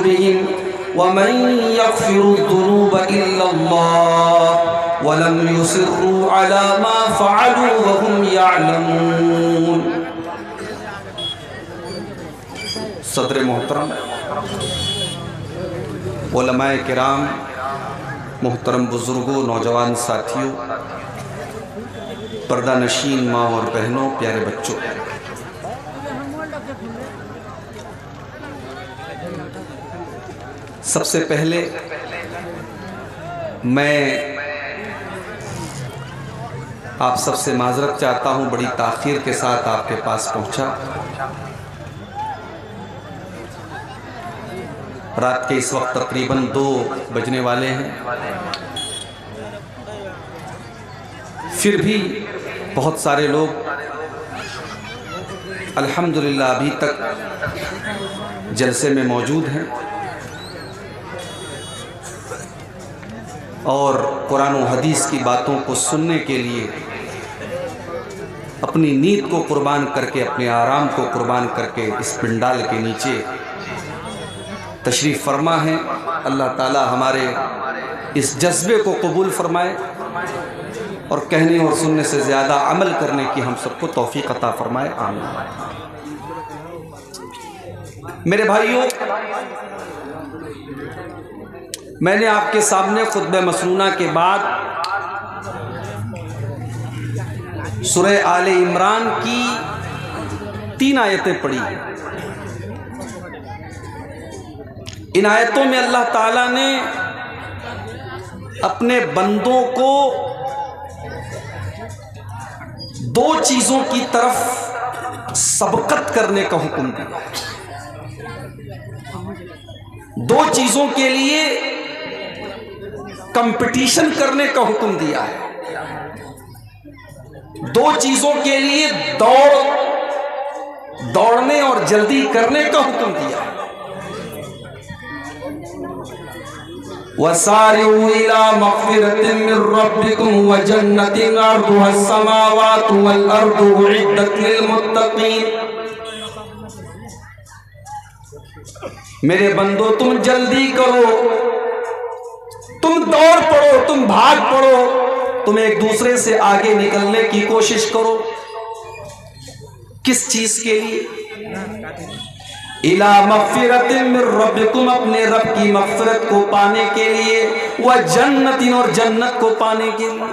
सुदूरिहिम वमन यग़फ़िरुज़्ज़ुनूब इल्लल्लाह वलम युसिर्रू अला मा फ़अलू वहुम यअलमून। सदर मोहतरम, उलमाए किराम, मोहतरम बुज़ुर्गों, नौजवान साथियों, पर्दा नशीन माँ और बहनों, प्यारे बच्चों, सबसे पहले मैं आप सबसे माजरत चाहता हूँ, बड़ी ताख़ीर के साथ आपके पास पहुँचा। रात के इस वक्त तकरीबन 2 बजने वाले हैं, फिर भी बहुत सारे लोग अल्हम्दुलिल्लाह अभी तक जलसे में मौजूद हैं और कुरान और हदीस की बातों को सुनने के लिए अपनी नींद को कुर्बान करके, अपने आराम को कुर्बान करके इस पिंडाल के नीचे तशरीफ़ फरमा है। अल्लाह ताला हमारे इस जज्बे को कबूल फरमाए और कहने और सुनने से ज़्यादा अमल करने की हम सबको तौफीक अता फरमाए, आमीन। मेरे भाइयों, मैंने आपके सामने खुतबे मसनूना के बाद सूरह आले इमरान की 3 आयतें पढ़ी। इन आयतों में अल्लाह ताला ने अपने बंदों को 2 चीज़ों की तरफ सबकत करने का हुक्म दिया। 2 चीज़ों के लिए कंपटीशन करने का हुक्म दिया है। 2 चीज़ों के लिए दौड़ने और जल्दी करने का हुक्म दिया है। वसारिऊ इला मग़फ़िरतिन मिन रब्बिकुम व जन्नतिन अर्दुहा अस्समावातु वल अर्दु उइद्दत लिल मुत्तक़ीन। मेरे बंदो, तुम जल्दी करो, तुम दौड़ पड़ो, तुम भाग पड़ो, तुम एक दूसरे से आगे निकलने की कोशिश करो। किस चीज के लिए? इला मग़फ़िरतिन मिन रब्बिकुम, अपने रब की मग़फ़िरत को पाने के लिए, व जन्नतिन, और जन्नत को पाने के लिए।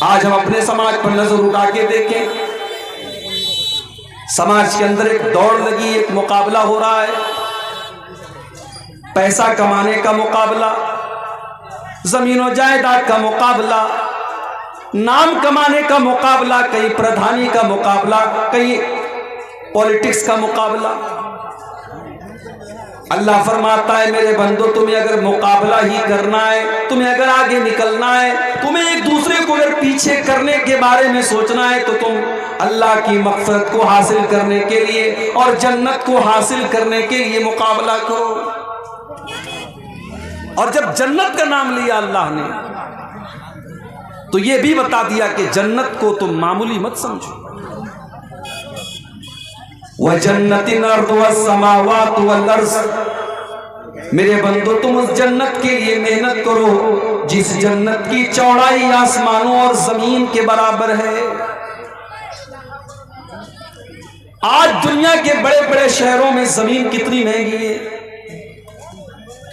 आज हम अपने समाज पर नजर उठा के देखें, समाज के अंदर एक दौड़ लगी, एक मुकाबला हो रहा है। पैसा कमाने का मुकाबला, जमीन और जायदाद का मुकाबला, नाम कमाने का मुकाबला, कहीं प्रधानी का मुकाबला, कहीं पॉलिटिक्स का मुकाबला। अल्लाह फरमाता है, मेरे बंदो, तुम्हें अगर मुकाबला ही करना है, तुम्हें अगर आगे निकलना है, तुम्हें एक दूसरे को अगर पीछे करने के बारे में सोचना है, तो तुम अल्लाह की मग़फ़िरत को हासिल करने के लिए और जन्नत को हासिल करने के लिए मुकाबला करो। और जब जन्नत का नाम लिया अल्लाह ने, तो ये भी बता दिया कि जन्नत को तुम मामूली मत समझो। व जन्नतिन अर्दुहा अस्समावातु वल अर्ज़, मेरे बंदो, तुम उस जन्नत के लिए मेहनत करो जिस जन्नत की चौड़ाई आसमानों और जमीन के बराबर है। आज दुनिया के बड़े बड़े शहरों में जमीन कितनी महंगी है।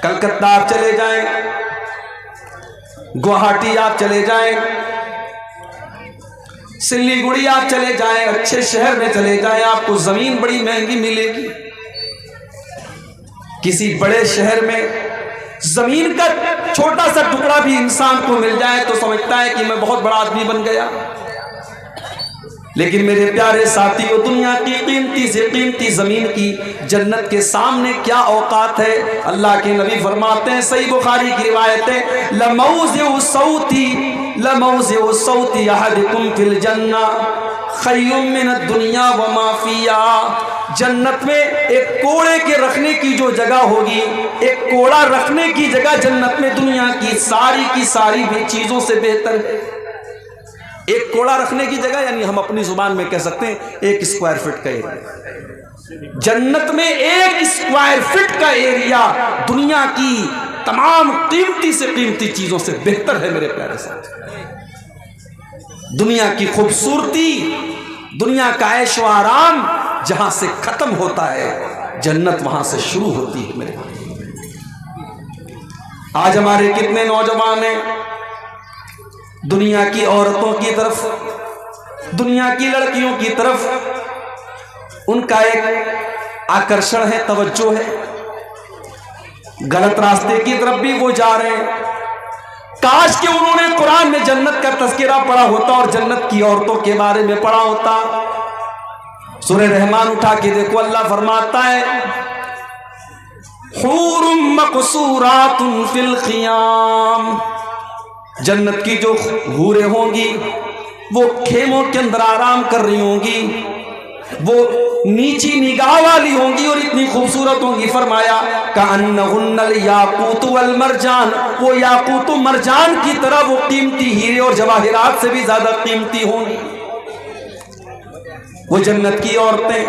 कलकत्ता आप चले जाएं, गुवाहाटी आप चले जाएं, सिल्लीगुड़ी आप चले जाएं, अच्छे शहर में चले जाएं, आपको जमीन बड़ी महंगी मिलेगी। किसी बड़े शहर में जमीन का छोटा सा टुकड़ा भी इंसान को मिल जाए तो समझता है कि मैं बहुत बड़ा आदमी बन गया। लेकिन मेरे प्यारे साथियों, दुनिया की कीमती से कीमती जमीन की जन्नत के सामने क्या औकात है। अल्लाह के नबी फरमाते हैं, सही बुखारी की रिवायत है, लमौज़िउ सौती अहदिकुम फिल जन्ना खैरुम मिनद दुनिया व मा फिहा। जन्नत में एक कोड़े के रखने की जो जगह होगी, एक कोड़ा रखने की जगह जन्नत में दुनिया की सारी भी चीजों से बेहतर है। एक कोड़ा रखने की जगह, यानी हम अपनी जुबान में कह सकते हैं 1 स्क्वायर फीट का एरिया। जन्नत में 1 स्क्वायर फीट का एरिया दुनिया की तमाम कीमती से कीमती चीजों से बेहतर है मेरे प्यारे साथ। दुनिया की खूबसूरती, दुनिया का ऐश व आराम जहां से खत्म होता है, जन्नत वहां से शुरू होती है मेरे भाई। आज हमारे कितने नौजवान हैं दुनिया की औरतों की तरफ, दुनिया की लड़कियों की तरफ उनका एक आकर्षण है, तवज्जो है, गलत रास्ते की तरफ भी वो जा रहे हैं। काश कि उन्होंने कुरान में जन्नत का तज़किरा पढ़ा होता और जन्नत की औरतों के बारे में पढ़ा होता। सूरह रहमान उठा के देखो, अल्लाह फरमाता है हूरुम मक़सूरातुन फिल ख़ियाम, जन्नत की जो हूरें होंगी वो खेमों के अंदर आराम कर रही होंगी, वो नीची निगाह वाली होंगी और इतनी खूबसूरत होंगी। फरमाया कअन्नहुन्नल याकूत वल मरजान, वो याकूत व मरजान की तरह वो कीमती हीरे और जवाहिरात से भी ज्यादा कीमती होंगी। वो जन्नत की औरतें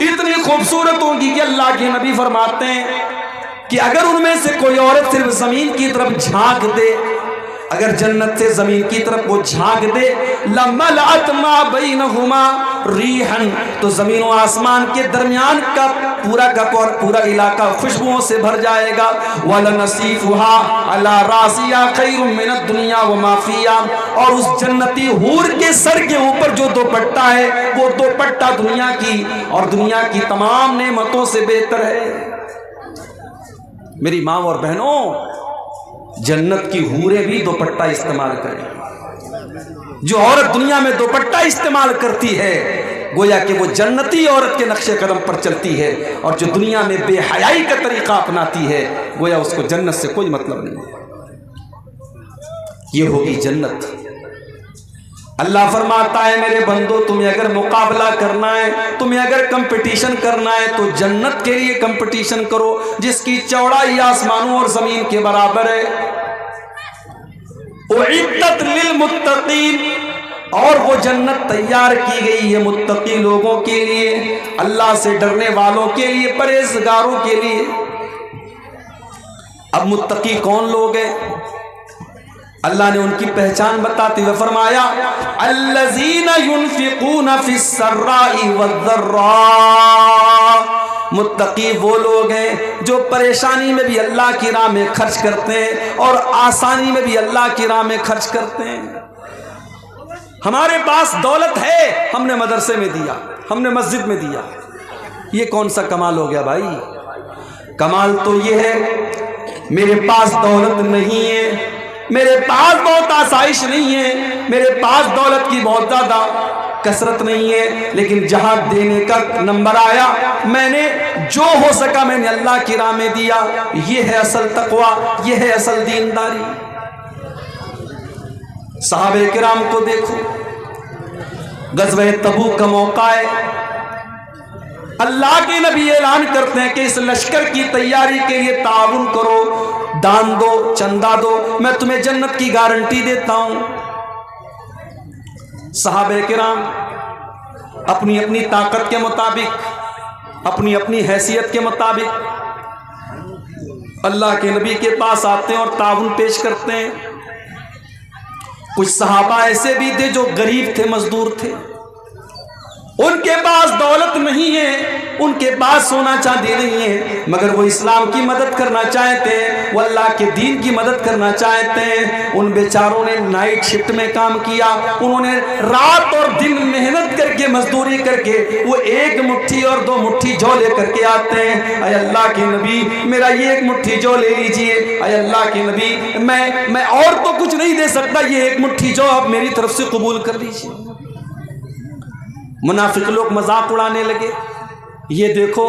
इतनी खूबसूरत होंगी कि अल्लाह के नबी फरमाते हैं कि अगर उनमें से कोई औरत सिर्फ जमीन की तरफ झांक दे, अगर जन्नत से जमीन की तरफ वो झांक दे, लमलअत मा बैनहुमा रीहन, तो जमीन और आसमान के दरमियान का पूरा इलाका खुशबुओं से भर जाएगा। वलनसीफुहा अला रासिया खैरुम मिनद दुनिया व मा फिहा, और उस जन्नती हूर के सर के ऊपर जो दोपट्टा है वो दोपट्टा दुनिया की और दुनिया की तमाम नेमतों से बेहतर है। मेरी माँ और बहनों, जन्नत की हूरें भी दोपट्टा इस्तेमाल करें। जो औरत दुनिया में दोपट्टा इस्तेमाल करती है गोया कि वो जन्नती औरत के नक्शे कदम पर चलती है, और जो दुनिया में बेहयाई का तरीका अपनाती है गोया उसको जन्नत से कोई मतलब नहीं। ये होगी जन्नत। अल्लाह फरमाता है मेरे बंदो, तुम्हें अगर मुकाबला करना है, तुम्हें अगर कंपटीशन करना है तो जन्नत के लिए कंपटीशन करो जिसकी चौड़ाई आसमानों और जमीन के बराबर है। उइद्दत लिल मुत्तकीन, और वो जन्नत तैयार की गई है मुत्तकी लोगों के लिए, अल्लाह से डरने वालों के लिए, परहेजगारों के लिए। अब मुत्तकी कौन लोग हैं? अल्लाह ने उनकी पहचान बताते हुए फरमाया अल्लज़ीना युनफ़िक़ूना फ़िस्सर्राई वज़्ज़र्रा, मुत्तकी वो लोग हैं जो परेशानी में भी अल्लाह की राह में खर्च करते हैं और आसानी में भी अल्लाह की राह में खर्च करते हैं। हमारे पास दौलत है, हमने मदरसे में दिया, हमने मस्जिद में दिया, ये कौन सा कमाल हो गया भाई? कमाल तो ये है मेरे पास दौलत नहीं है, मेरे पास बहुत आसाइश नहीं है, मेरे पास दौलत की बहुत ज्यादा कसरत नहीं है, लेकिन जहां देने का नंबर आया मैंने जो हो सका मैंने अल्लाह की राह में दिया। ये है असल तकवा, ये है असल दीनदारी। सहाबे किराम को देखो, गज़वे तबूक का मौका है, अल्लाह के नबी ऐलान करते हैं कि इस लश्कर की तैयारी के लिए ताउन करो, दान दो, चंदा दो, मैं तुम्हें जन्नत की गारंटी देता हूं। सहाबे किराम अपनी अपनी ताकत के मुताबिक, अपनी अपनी हैसियत के मुताबिक अल्लाह के नबी के पास आते हैं और ताउन पेश करते हैं। कुछ सहाबा ऐसे भी थे जो गरीब थे, मजदूर थे, उनके पास दौलत नहीं है, उनके पास सोना चांदी नहीं है, मगर वो इस्लाम की मदद करना चाहते हैं, वो अल्लाह के दीन की मदद करना चाहते हैं। उन बेचारों ने नाइट शिफ्ट में काम किया, उन्होंने रात और दिन मेहनत करके, मजदूरी करके वो एक मुट्ठी और दो मुट्ठी जौ लेकर के आते हैं। अय अल्लाह के नबी, मेरा ये एक मुट्ठी जौ ले लीजिए। अय अल्लाह के नबी, मैं और तो कुछ नहीं दे सकता, ये एक मुट्ठी जौ आप मेरी तरफ से कबूल कर लीजिए। मुनाफिक लोग मजाक उड़ाने लगे, ये देखो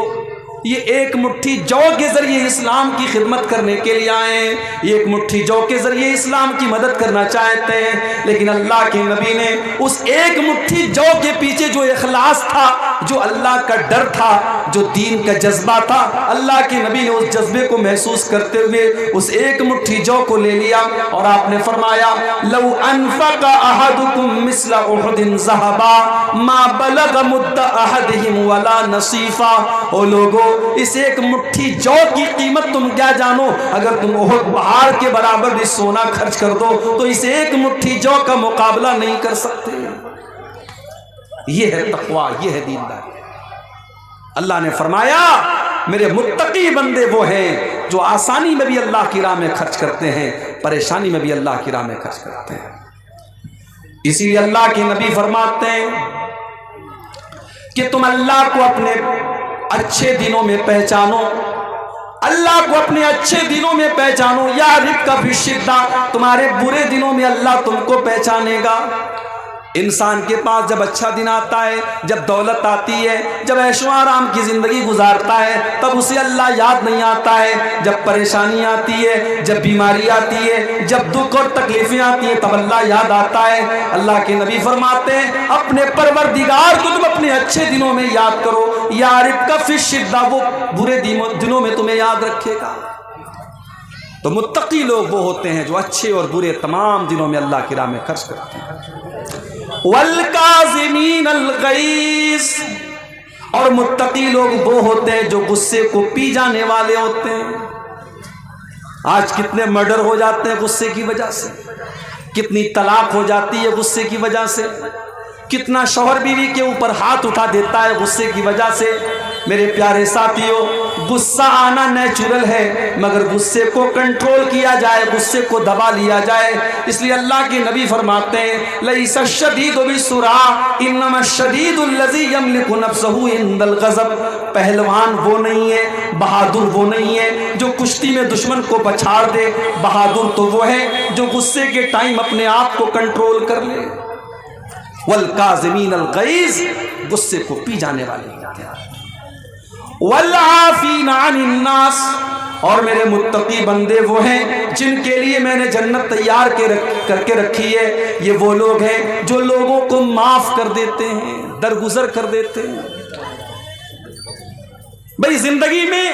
ये एक मुट्ठी जौ के जरिए इस्लाम की खिदमत करने के लिए आए हैं, एक मुट्ठी जौ के जरिए इस्लाम की मदद करना चाहते हैं। लेकिन अल्लाह के नबी ने उस एक मुट्ठी जौ के पीछे जो इखलास था, जो अल्लाह का डर था, जो दीन का जज्बा था, अल्लाह के नबी ने उस जज्बे को महसूस करते हुए उस एक मुट्ठी जौ को ले लिया और आपने फरमाया लौ अनफका अहदुकुम मिस्ला उहुदिन ज़हबा मा बलग मुद्द अहदिहिम वला नसीफा। ओ लोगो, इस एक मुट्ठी जौ की कीमत तुम क्या जानो? अगर तुम उहुद पहाड़ के बराबर भी सोना खर्च कर दो तो इस एक मुट्ठी जौ का मुकाबला नहीं कर सकते। ये है तकवा, ये है दीनदारी। अल्लाह ने फरमाया मेरे मुत्तकी बंदे वो हैं जो आसानी में भी अल्लाह की राह में खर्च करते हैं, परेशानी में भी अल्लाह की राह में खर्च करते हैं। इसीलिए अल्लाह के नबी फरमाते हैं कि तुम अल्लाह को अपने अच्छे दिनों में पहचानो, अल्लाह को अपने अच्छे दिनों में पहचानो। या रिफ्का फी शिद्दा, तुम्हारे बुरे दिनों में अल्लाह तुमको पहचानेगा। इंसान के पास जब अच्छा दिन आता है, जब दौलत आती है, जब ऐशो आराम की ज़िंदगी गुजारता है, तब उसे अल्लाह याद नहीं आता है। जब परेशानी आती है, जब बीमारी आती है, जब दुख और तकलीफें आती हैं, तब अल्लाह याद आता है। अल्लाह के नबी फरमाते हैं अपने परवरदिगार को तुम अपने अच्छे दिनों में याद करो, यारिफ का फिर शिद्दा, वो बुरे दिनों में तुम्हें याद रखेगा। तो मुत्तकी लोग वो होते हैं जो अच्छे और बुरे तमाम दिनों में अल्लाह की राह में खर्च करते हैं। वल काज़िमीन अल गैज़, और मुत्तकी लोग वो होते हैं जो गुस्से को पी जाने वाले होते हैं। आज कितने मर्डर हो जाते हैं गुस्से की वजह से, कितनी तलाक हो जाती है गुस्से की वजह से, कितना शौहर बीवी के ऊपर हाथ उठा देता है गुस्से की वजह से। मेरे प्यारे साथियों, गुस्सा आना नेचुरल है, मगर गुस्से को कंट्रोल किया जाए, गुस्से को दबा लिया जाए। इसलिए अल्लाह के नबी फरमाते हैं लैसा शदीदु बिस्सुरा इन्नमा शदीदुल लज़ी यमलिकु नफ्सहु इंदल गज़ब। पहलवान वो नहीं है, बहादुर वो नहीं है जो कुश्ती में दुश्मन को पछाड़ दे। बहादुर तो वो है जो गुस्से के टाइम अपने आप को कंट्रोल कर ले। वल काज़िमीन अल गैज़, गुस्से को पी जाने वाले होते हैं। वल आफ़ीना अनिन नास, और मेरे मुत्तकी बंदे वो हैं जिनके लिए मैंने जन्नत तैयार करके रखी है। ये वो लोग हैं जो लोगों को माफ कर देते हैं, दरगुजर कर देते हैं। भाई जिंदगी में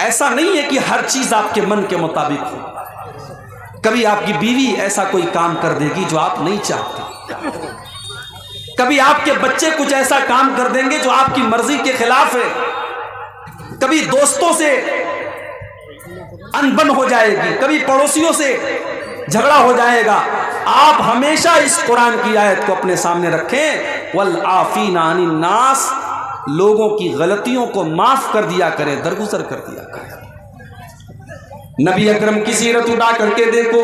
ऐसा नहीं है कि हर चीज आपके मन के मुताबिक हो। कभी आपकी बीवी ऐसा कोई काम कर देगी जो आप नहीं चाहते, कभी आपके बच्चे कुछ ऐसा काम कर देंगे जो आपकी मर्जी के खिलाफ है, कभी दोस्तों से अनबन हो जाएगी, कभी पड़ोसियों से झगड़ा हो जाएगा। आप हमेशा इस कुरान की आयत को अपने सामने रखें, वल आफीना अनिन नास, लोगों की गलतियों को माफ कर दिया करें, दरगुजर कर दिया करें। नबी अकरम की सीरत उठा करके देखो,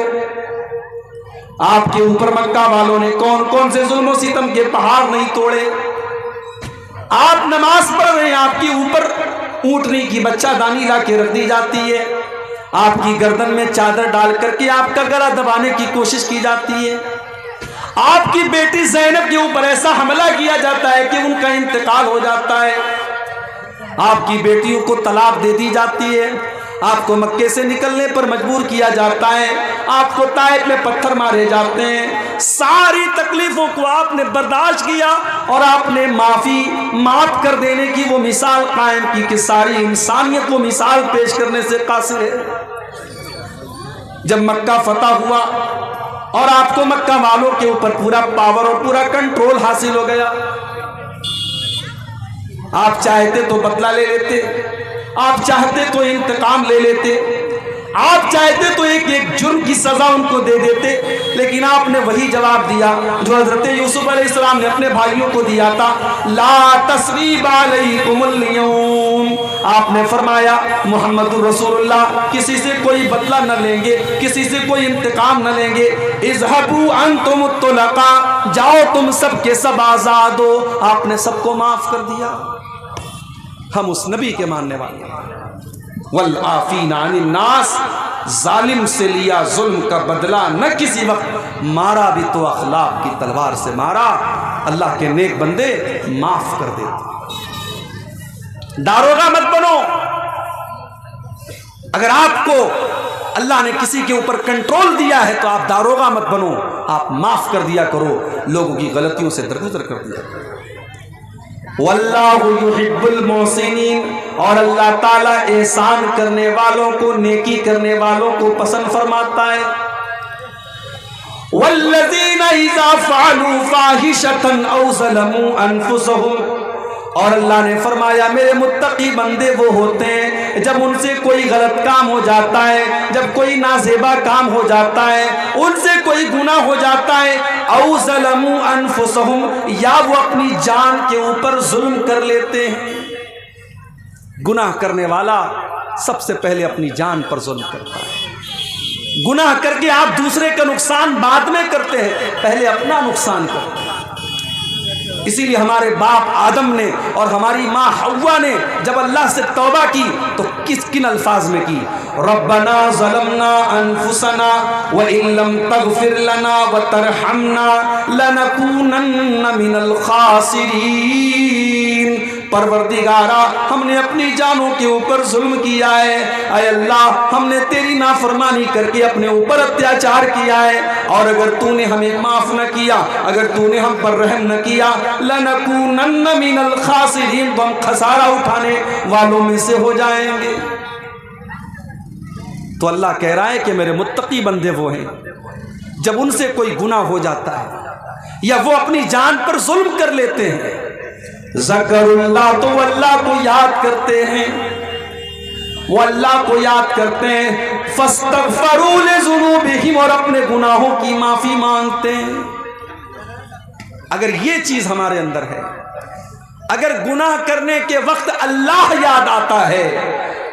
आपके ऊपर मक्का वालों ने कौन कौन से जुल्म और सितम के पहाड़ नहीं तोड़े। आप नमाज पढ़ रहे हैं, आपके ऊपर ऊंटनी की बच्चादानी ला के रख दी जाती है, आपकी गर्दन में चादर डाल करके आपका गला दबाने की कोशिश की जाती है, आपकी बेटी ज़ैनब के ऊपर ऐसा हमला किया जाता है कि उनका इंतकाल हो जाता है, आपकी बेटियों को तलाक दे दी जाती है, आपको मक्के से निकलने पर मजबूर किया जाता है, आपको ताइफ में पत्थर मारे जाते हैं। सारी तकलीफों को आपने बर्दाश्त किया और आपने माफ कर देने की वो मिसाल कायम की कि सारी इंसानियत को मिसाल पेश करने से कासिर है। जब मक्का फतह हुआ और आपको मक्का वालों के ऊपर पूरा पावर और पूरा कंट्रोल हासिल हो गया, आप चाहते तो बदला ले लेते, आप चाहते तो इंतकाम ले लेते, आप चाहते तो एक एक जुर्म की सजा उनको दे देते, लेकिन आपने वही जवाब दिया जो हजरत यूसुफ अलैहिस्सलाम ने अपने भाइयों को दिया था, ला तस्रीब अलैकुमुल यौम। आपने फरमाया मुहम्मदुर रसूलुल्लाह किसी से कोई बदला न लेंगे, किसी से कोई इंतकाम न लेंगे। इज़हबू अंतुम तुलका, जाओ तुम सब के सब आजाद हो। आपने सबको माफ कर दिया। हम उस नबी के मानने वाले। वल आफीना अनिन नास, जालिम से लिया जुल्म का बदला न किसी वक्त, मारा भी तो अखलाक की तलवार से मारा। अल्लाह के नेक बंदे माफ कर देते। दारोगा मत बनो। अगर आपको अल्लाह ने किसी के ऊपर कंट्रोल दिया है तो आप दारोगा मत बनो, आप माफ कर दिया करो, लोगों की गलतियों से दरगुजर कर दिया करो। वल्लाहु युहिब्बुल मोहसिनीन, और अल्लाह ताला एहसान करने वालों को, नेकी करने वालों को पसंद फरमाता है। वल्लज़ीना इज़ा फ़अलू फ़ाहिशतन औ ज़लमू अनफुसहुम, और अल्लाह ने फरमाया मेरे मुत्तकी बंदे वो होते हैं जब उनसे कोई गलत काम हो जाता है, जब कोई नाज़ेबा काम हो जाता है, उनसे कोई गुनाह हो जाता है, औ ज़लमू अनफुसहुम, या वो अपनी जान के ऊपर जुल्म कर लेते हैं। गुनाह करने वाला सबसे पहले अपनी जान पर जुल्म करता है। गुनाह करके आप दूसरे का नुकसान बाद में करते हैं, पहले अपना नुकसान करते हैं। इसीलिए हमारे बाप आदम ने और हमारी माँ हव्वा ने जब अल्लाह से तौबा की तो किन अल्फाज में की? रब्बना ज़लमना अनफुसना व इन लम तग़फिर लना व तरहमना लनकूनन्ना मिनल खासिरीन। परवरदिगारा, हमने अपनी जानों के ऊपर जुल्म किया है। ऐ अल्लाह, हमने तेरी नाफरमानी करके अपने ऊपर अत्याचार किया है, और अगर तूने हमें माफ न किया, अगर तूने हम पर रहम न किया, लनकूनन्ना मिनल खासिरीन, तो हम खसारा उठाने वालों में से हो जाएंगे। तो अल्लाह कह रहा है कि मेरे मुत्तकी बंदे वो हैं जब उनसे कोई गुनाह हो जाता है या वो अपनी जान पर जुल्म कर लेते हैं, ज़करुल्लाह, तो अल्लाह को याद करते हैं, वो अल्लाह को याद करते हैं, फस्तगफरू लिज़ुनूबिहिम, और अपने गुनाहों की माफी मांगते हैं। अगर ये चीज हमारे अंदर है, अगर गुनाह करने के वक्त अल्लाह याद आता है,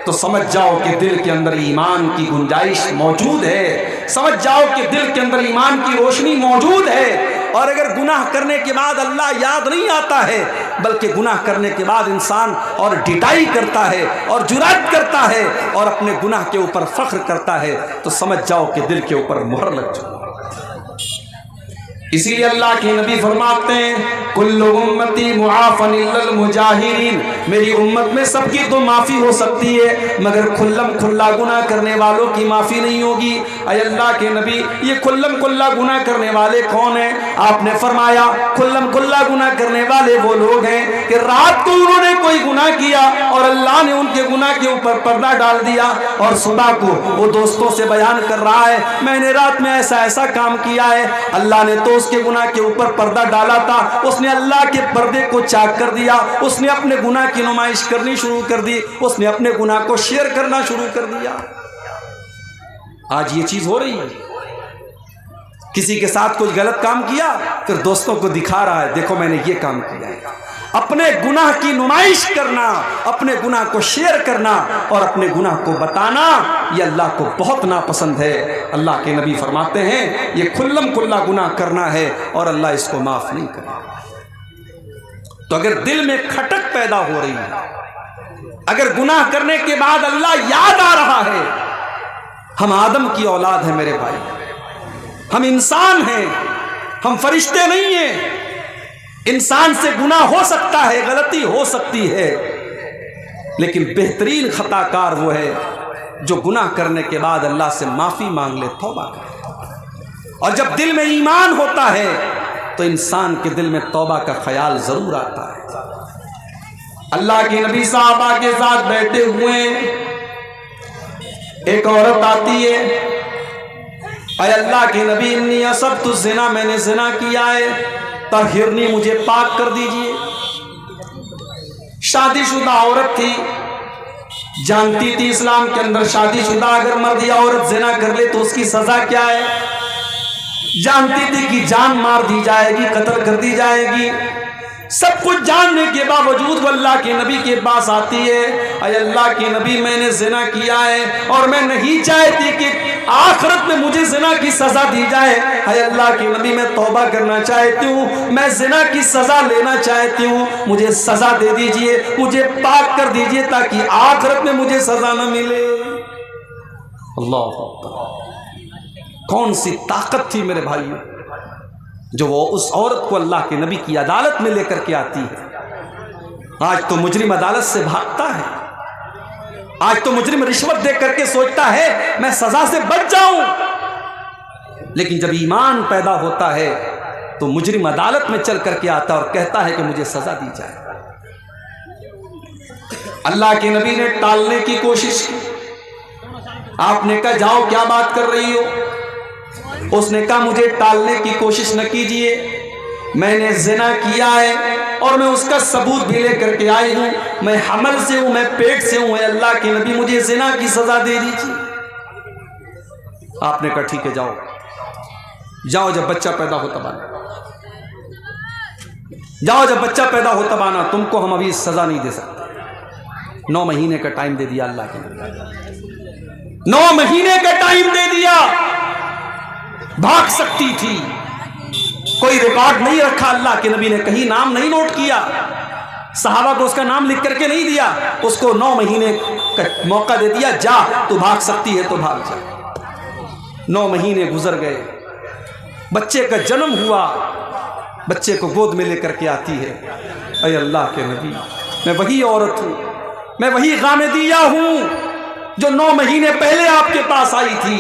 तो समझ जाओ कि दिल के अंदर ईमान की गुंजाइश मौजूद है, समझ जाओ कि दिल के अंदर ईमान की रोशनी मौजूद है। और अगर गुनाह करने के बाद अल्लाह याद नहीं आता है, बल्कि गुनाह करने के बाद इंसान और डिटाई करता है और जुरात करता है और अपने गुनाह के ऊपर फख्र करता है, तो समझ जाओ कि दिल के ऊपर मुहर लग चुकी। इसीलिए अल्लाह के नबी फरमाते हैं, कुल्लु उम्मती मुआफ़न इल्लल मुजाहिरीन, मेरी उम्मत में सबकी तो माफ़ी हो सकती है, मगर खुल्लम खुल्ला गुनाह करने वालों की माफ़ी नहीं होगी। ऐ अल्लाह के नबी, ये खुल्लम खुल्ला गुनाह करने वाले कौन हैं? आपने फरमाया खुल्लम खुल्ला गुनाह करने वाले वो लोग हैं कि रात को उन्होंने कोई गुनाह किया और अल्लाह ने उनके गुनाह के ऊपर पर्दा डाल दिया, और सुबह को वो दोस्तों से बयान कर रहा है, मैंने रात में ऐसा ऐसा काम किया है, अल्लाह ने तो उसके गुनाह के ऊपर पर्दा डाला था, उसने अल्लाह के पर्दे को चाक कर दिया, उसने अपने गुनाह की नुमाइश करनी शुरू कर दी, उसने अपने गुनाह को शेयर करना शुरू कर दिया। आज ये चीज हो रही है, किसी के साथ कुछ गलत काम किया, फिर दोस्तों को दिखा रहा है, देखो मैंने ये काम किया है। अपने गुनाह की नुमाइश करना, अपने गुनाह को शेयर करना और अपने गुनाह को बताना, ये अल्लाह को बहुत नापसंद है। अल्लाह के नबी फरमाते हैं ये खुल्लम खुल्ला गुनाह करना है और अल्लाह इसको माफ नहीं करेगा। तो अगर दिल में खटक पैदा हो रही है, अगर गुनाह करने के बाद अल्लाह याद आ रहा है, हम आदम की औलाद हैं मेरे भाई, हम इंसान हैं, हम फरिश्ते नहीं हैं। इंसान से गुनाह हो सकता है, गलती हो सकती है, लेकिन बेहतरीन खताकार वो है जो गुनाह करने के बाद अल्लाह से माफी मांग ले, तौबा करे। और जब दिल में ईमान होता है तो इंसान के दिल में तौबा का ख्याल जरूर आता है। अल्लाह के नबी साहबा के साथ बैठे हुए एक औरत आती है, अय अल्लाह के नबी, इन्नी असब्तु ज़िना, मैंने ज़िना किया है, तहिरनी, मुझे पाक कर दीजिए। शादीशुदा औरत थी, जानती थी इस्लाम के अंदर शादीशुदा अगर मर्द या औरत ज़िना कर ले तो उसकी सजा क्या है, जानती थी कि जान मार दी जाएगी, कत्ल कर दी जाएगी। सब कुछ जानने के बावजूद वो अल्लाह के नबी के पास आती है, अय अल्लाह के नबी, मैंने ज़िना किया है और मैं नहीं चाहती कि आखिरत में मुझे ज़िना की सज़ा दी जाए। अय अल्लाह के नबी, मैं तौबा करना चाहती हूँ, मैं ज़िना की सज़ा लेना चाहती हूँ, मुझे सज़ा दे दीजिए, मुझे पाक कर दीजिए ताकि आखिरत में मुझे सज़ा न मिले। अल्लाह, कौन सी ताकत थी मेरे भाइयों जो वो उस औरत को अल्लाह के नबी की अदालत में लेकर के आती है। आज तो मुजरिम अदालत से भागता है, आज तो मुजरिम रिश्वत दे करके सोचता है मैं सजा से बच जाऊं, लेकिन जब ईमान पैदा होता है तो मुजरिम अदालत में चल करके आता और कहता है कि मुझे सजा दी जाए। अल्लाह के नबी ने टालने की कोशिश की। आपने कहा जाओ, क्या बात कर रही हो? उसने कहा मुझे टालने की कोशिश न कीजिए, मैंने जिना किया है और मैं उसका सबूत भी लेकर के आई हूं। मैं हमल से हूं, मैं पेट से हूं। अल्लाह के नबी मुझे जिना की सजा दे दीजिए। आपने कहा ठीक है, जाओ जाओ, जब बच्चा पैदा हो तब आना, जाओ जब बच्चा पैदा हो तब आना, तुमको हम अभी सजा नहीं दे सकते। 9 महीने का टाइम दे दिया अल्लाह के नबी, 9 महीने का टाइम दे दिया। भाग सकती थी, कोई रिकॉर्ड नहीं रखा अल्लाह के नबी ने, कहीं नाम नहीं नोट किया, सहाबा को उसका नाम लिख करके नहीं दिया, उसको 9 महीने का मौका दे दिया, जा तू भाग सकती है तो भाग जा। 9 महीने गुजर गए, बच्चे का जन्म हुआ, बच्चे को गोद में लेकर के आती है। अरे अल्लाह के नबी, मैं वही औरत हूं, मैं वही गामेदिया हूं जो 9 महीने पहले आपके पास आई थी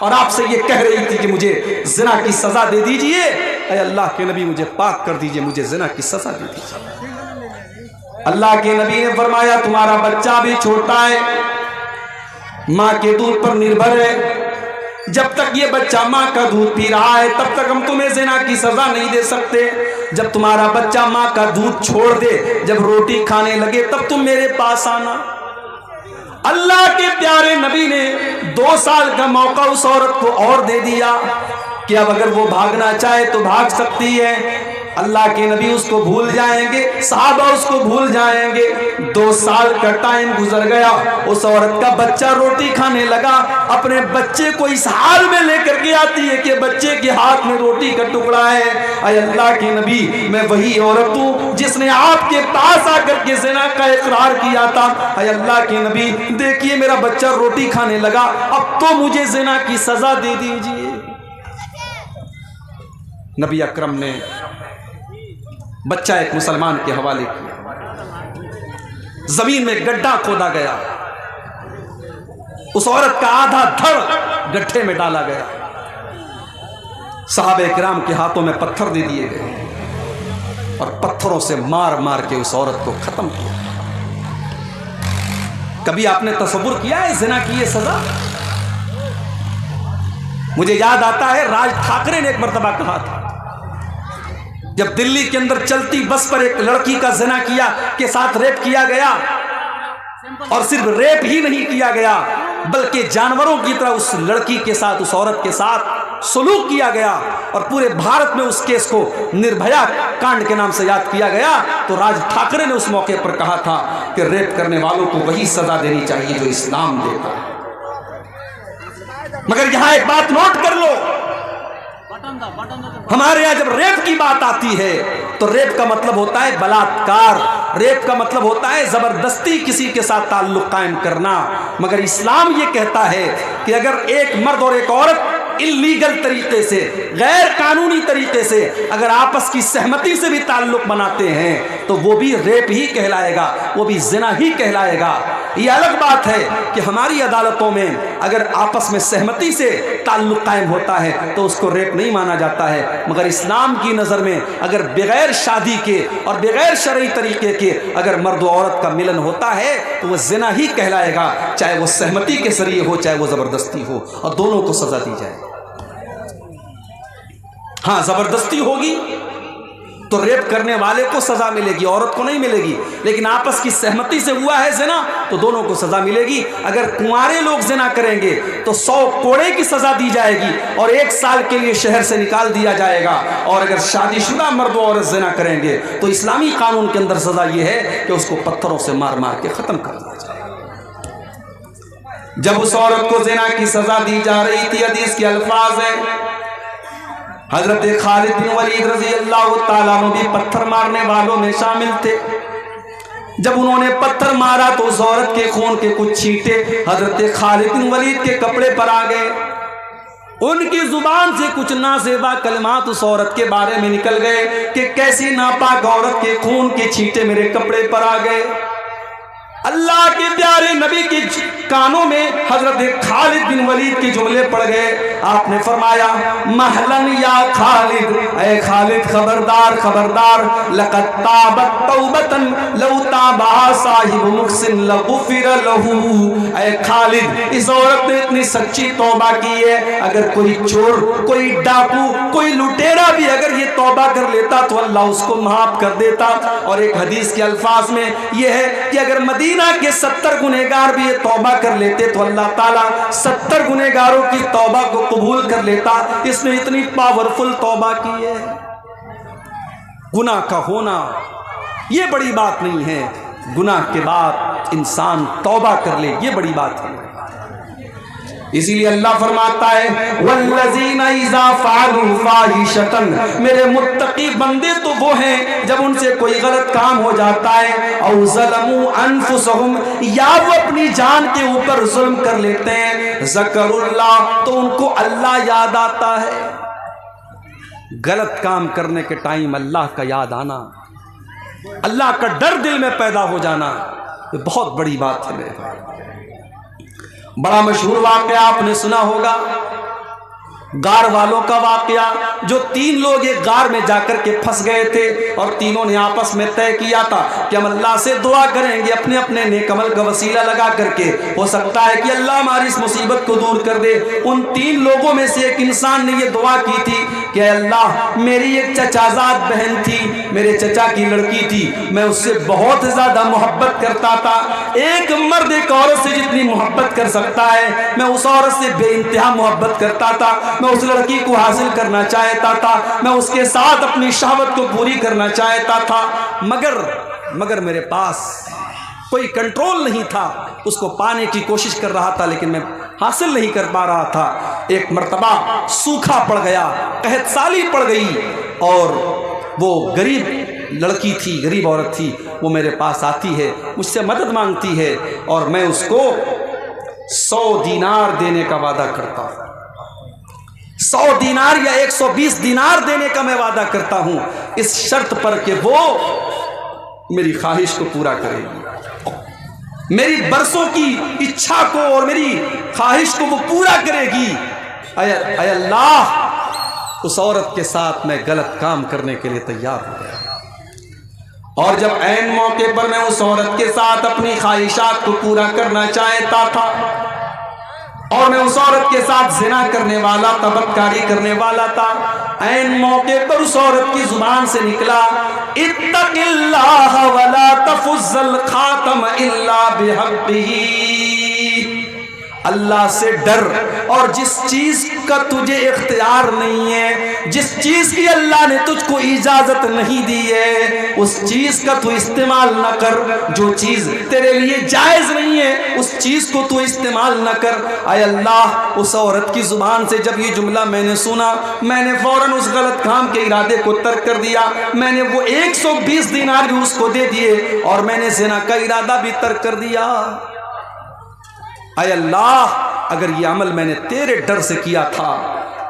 और आपसे ये कह रही थी कि मुझे जिना की सजा दे दीजिए। अरे अल्लाह के नबी, मुझे पाक कर दीजिए, मुझे जिना की सजा दे दीजिए। अल्लाह के नबी ने फरमाया तुम्हारा बच्चा भी छोटा है, माँ के दूध पर निर्भर है, जब तक ये बच्चा माँ का दूध पी रहा है तब तक हम तुम्हें जिना की सजा नहीं दे सकते। जब तुम्हारा बच्चा माँ का दूध छोड़ दे, जब रोटी खाने लगे, तब तुम मेरे पास आना। अल्लाह के प्यारे नबी ने 2 साल का मौका उस औरत को और दे दिया कि अब अगर वो भागना चाहे तो भाग सकती है। अल्लाह के नबी उसको भूल जाएंगे, सहाबा उसको भूल जाएंगे। 2 साल का टाइम गुजर गया, उस औरत का बच्चा रोटी खाने लगा, अपने बच्चे को इस हाल में लेकर के आती है कि बच्चे के हाथ में रोटी का टुकड़ा है। अरे अल्लाह के नबी, मैं वही औरत हूँ जिसने आपके पास आकर के ज़िना का इकरार किया था। अरे अल्लाह के नबी, देखिए मेरा बच्चा रोटी खाने लगा, अब तो मुझे ज़िना की सजा दे दीजिए। नबी अकरम ने बच्चा एक मुसलमान के हवाले किया, जमीन में गड्ढा खोदा गया, उस औरत का आधा धड़ गड्ढे में डाला गया, सहाबे किराम के हाथों में पत्थर दे दिए गए और पत्थरों से मार मार के उस औरत को खत्म किया। कभी आपने तसव्वुर किया है जिना की ये सजा? मुझे याद आता है राज ठाकरे ने एक मर्तबा कहा था, जब दिल्ली के अंदर चलती बस पर एक लड़की का जिना किया के साथ रेप किया गया, और सिर्फ रेप ही नहीं किया गया बल्कि जानवरों की तरह उस लड़की के साथ, उस औरत के साथ सलूक किया गया, और पूरे भारत में उस केस को निर्भया कांड के नाम से याद किया गया। तो राज ठाकरे ने उस मौके पर कहा था कि रेप करने वालों को वही सजा देनी चाहिए जो इस्लाम देता है। मगर यहां एक बात नोट कर लो, हमारे यहां जब रेप की बात आती है तो रेप का मतलब होता है बलात्कार, रेप का मतलब होता है जबरदस्ती किसी के साथ ताल्लुक कायम करना। मगर इस्लाम ये कहता है कि अगर एक मर्द और एक औरत इल्लीगल तरीके से, गैर कानूनी तरीके से अगर आपस की सहमति से भी ताल्लुक बनाते हैं तो वो भी रेप ही कहलाएगा, वो भी जिना ही कहलाएगा। ये अलग बात है कि हमारी अदालतों में अगर आपस में सहमति से ताल्लुक कायम होता है तो उसको रेप नहीं माना जाता है, मगर इस्लाम की नज़र में अगर बगैर शादी के और बगैर शरई तरीके के अगर मर्द और औरत का मिलन होता है तो वह जिना ही कहलाएगा, चाहे वो सहमति के जरिए हो चाहे वो ज़बरदस्ती हो, और दोनों को सजा दी जाए। हाँ, ज़बरदस्ती होगी तो रेप करने वाले को सजा मिलेगी, औरत को नहीं मिलेगी, लेकिन आपस की सहमति से हुआ है जिना तो दोनों को सजा मिलेगी। अगर कुंवारे लोग जिना करेंगे तो 100 कोड़े की सजा दी जाएगी और 1 साल के लिए शहर से निकाल दिया जाएगा, और अगर शादीशुदा मर्द और औरत जिना करेंगे तो इस्लामी कानून के अंदर सजा यह है कि उसको पत्थरों से मार मार के खत्म कर दिया जाए। जब उस औरत को जिना की सजा दी जा रही थी, हदीस के अल्फाज है, हजरत खालिद बिन वलीद रज़ी अल्लाह ताला अन्हु भी पत्थर मारने वालों में शामिल थे। जब उन्होंने पत्थर मारा तो उस औरत के खून के कुछ छींटे हजरत खालिद बिन वलीद के कपड़े पर आ गए। उनकी जुबान से कुछ नासेबा कलमात उस औरत के बारे में निकल गए कि कैसी नापाक औरत के खून के छींटे मेरे कपड़े पर आ गए। अल्लाह के प्यारे नबी के कानों में हजरत खालिद बिन वलीद के जुमले पड़ गए। आपने फरमाया महलन या खालिद, ऐ खालिद खबरदार खबरदार, लक़द ताबत तौबतन लौ ताबा साहिब मुहसिन लगुफिर लहू। ऐ खालिद, इस औरत ने इतनी सच्ची तौबा की है, अगर कोई चोर, कोई डाकू, कोई लुटेरा भी अगर ये तौबा कर लेता तो अल्लाह उसको माफ कर देता। और एक हदीस के अल्फाज में यह है कि अगर मदीना के 70 गुनहगार भी ये तौबा कर लेते तो अल्लाह ताला 70 गुनहगारों की तौबा को कबूल कर लेता। इसने इतनी पावरफुल तौबा की है। गुनाह का होना ये बड़ी बात नहीं है, गुनाह के बाद इंसान तौबा कर ले ये बड़ी बात है। इसीलिए अल्लाह फरमाता है वल्लज़ीना इज़ा फ़अलू फ़ाहिशतन, मेरे मुत्तकी बंदे तो वो हैं जब उनसे कोई गलत काम हो जाता है, औ ज़लमू अनफुसहुम, या वो अपनी जान के ऊपर जुल्म कर लेते हैं, ज़करुल्लाह, तो उनको अल्लाह याद आता है। गलत काम करने के टाइम अल्लाह का याद आना, अल्लाह का डर दिल में पैदा हो जाना, ये बहुत बड़ी बात है मेरे भाई। बड़ा मशहूर वाक़या आपने सुना होगा, गार वालों का वाक़या, जो 3 लोग एक गार में जाकर के फंस गए थे और तीनों ने आपस में तय किया था कि हम अल्लाह से दुआ करेंगे अपने अपने नेक अमल का वसीला लगा करके, हो सकता है कि अल्लाह हमारी इस मुसीबत को दूर कर दे। उन 3 लोगों में से एक इंसान ने यह दुआ की थी कि अल्लाह, मेरी एक चचाजाद बहन थी, मेरे चचा की लड़की थी, मैं उससे बहुत ज़्यादा मोहब्बत करता था। एक मर्द एक औरत से जितनी मोहब्बत कर सकता है, मैं उस औरत से बेइंतहा मोहब्बत करता था, मैं उस लड़की को हासिल करना चाहता था, मैं उसके साथ अपनी शहवत को पूरी करना चाहता था, मगर मेरे पास कोई कंट्रोल नहीं था। उसको पाने की कोशिश कर रहा था लेकिन मैं हासिल नहीं कर पा रहा था। एक मर्तबा सूखा पड़ गया, कहत साली पड़ गई, और वो गरीब लड़की थी, गरीब औरत थी, वो मेरे पास आती है, मुझसे मदद मांगती है और मैं उसको 100 दीनार देने का वादा करता हूँ। 100 दीनार या 120 दीनार देने का मैं वादा करता हूं, इस शर्त पर कि वो मेरी ख्वाहिश को पूरा करेगी, मेरी बरसों की इच्छा को और मेरी ख्वाहिश को वो पूरा करेगी। अय अल्लाह, उस औरत के साथ मैं गलत काम करने के लिए तैयार हो गया, और जब ऐन मौके पर मैं उस औरत के साथ अपनी ख्वाहिशात को पूरा करना चाहता था और मैं उस औरत के साथ जिना करने वाला, तबक्कारी करने वाला था, ऐन मौके पर उस औरत की जुबान से निकला, इत्तक़िल्लाह वला तफ़ुज़्ज़ल ख़ातम इल्ला बिहक़्क़िही, अल्लाह से डर, और जिस चीज का तुझे इख्तियार नहीं है, जिस चीज की अल्लाह ने तुझको इजाजत नहीं दी है, उस चीज का तू इस्तेमाल न कर। जो चीज तेरे लिए जायज नहीं है उस चीज को तू इस्तेमाल न कर। आय अल्लाह, उस औरत की जुबान से जब ये जुमला मैंने सुना, मैंने फौरन उस गलत काम के इरादे को तर्क कर दिया। मैंने वो 120 दीनार भी उसको दे दिए और मैंने ज़िना का इरादा भी तर्क कर दिया। आय अल्लाह, अगर ये अमल मैंने तेरे डर से किया था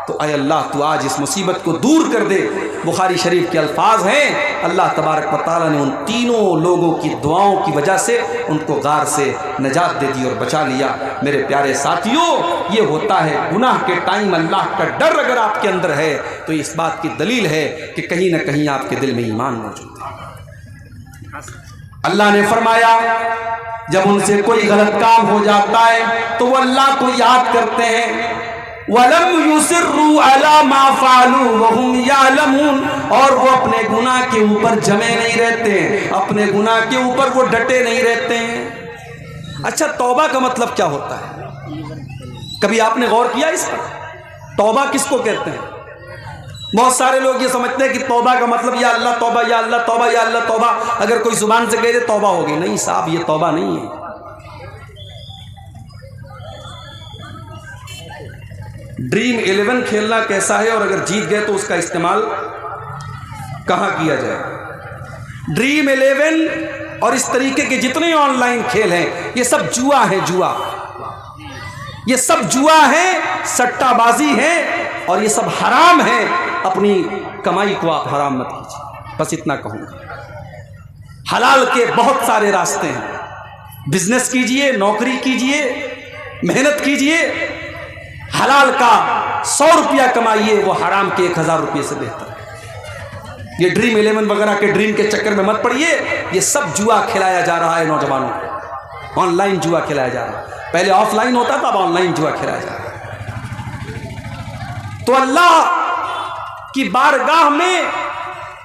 तो आय अल्लाह तू आज इस मुसीबत को दूर कर दे। बुखारी शरीफ के अल्फाज हैं, अल्लाह तबारक व तआला ने उन तीनों लोगों की दुआओं की वजह से उनको गार से नजात दे दी और बचा लिया। मेरे प्यारे साथियों, ये होता है गुनाह के टाइम अल्लाह का डर अगर आपके अंदर है तो इस बात की दलील है कि कहीं ना कहीं आपके दिल में ईमान मौजूद है। अल्लाह ने फरमाया, जब उनसे कोई गलत काम हो जाता है तो वो अल्लाह को याद करते हैं, वलम युसिर्रू अला मा फ़अलू वहुम यअलमून, और वो अपने गुनाह के ऊपर जमे नहीं रहते हैं, अपने गुनाह के ऊपर वो डटे नहीं रहते हैं। अच्छा, तौबा का मतलब क्या होता है? कभी आपने गौर किया इस पर? तौबा किसको कहते हैं? बहुत सारे लोग ये समझते हैं कि तौबा का मतलब या अल्लाह तौबा, या अल्लाह तौबा, या अल्लाह तौबा। अगर कोई जुबान से कह दे तौबा होगी, नहीं साहब, ये तौबा नहीं है। ड्रीम 11 खेलना कैसा है और अगर जीत गए तो उसका इस्तेमाल कहाँ किया जाए? ड्रीम 11 और इस तरीके के जितने ऑनलाइन खेल हैं, ये सब जुआ है, जुआ, ये सब जुआ है, सट्टाबाजी है, और ये सब हराम है। अपनी कमाई को आप हराम मत कीजिए, बस इतना कहूँगा। हलाल के बहुत सारे रास्ते हैं, बिजनेस कीजिए, नौकरी कीजिए, मेहनत कीजिए, हलाल का 100 रुपया कमाइए, वो हराम के 1000 रुपये से बेहतर है। ये ड्रीम 11 वगैरह के ड्रीम के चक्कर में मत पड़िए। ये सब जुआ खिलाया जा रहा है नौजवानों को, ऑनलाइन जुआ खिलाया जा रहा है। पहले ऑफलाइन होता था, अब ऑनलाइन जुआ खिलाया जा रहा है। तो अल्लाह की बारगाह में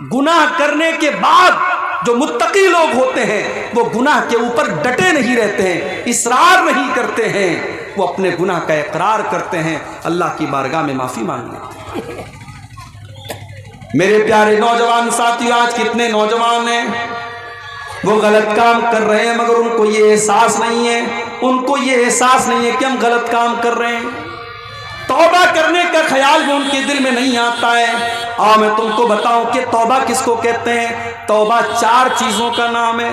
गुनाह करने के बाद जो मुत्तकी लोग होते हैं वो गुनाह के ऊपर डटे नहीं रहते हैं, इसरार नहीं करते हैं, वो अपने गुनाह का इकरार करते हैं, अल्लाह की बारगाह में माफ़ी मांग लेते हैं। मेरे प्यारे नौजवान साथियों, आज कितने नौजवान हैं वो गलत काम कर रहे हैं मगर उनको ये एहसास नहीं है, उनको ये एहसास नहीं है कि हम गलत काम कर रहे हैं। तौबा करने का ख्याल भी उनके दिल में नहीं आता है। आओ मैं तुमको बताऊं कि तौबा किसको कहते हैं। तौबा 4 चीज़ों का नाम है।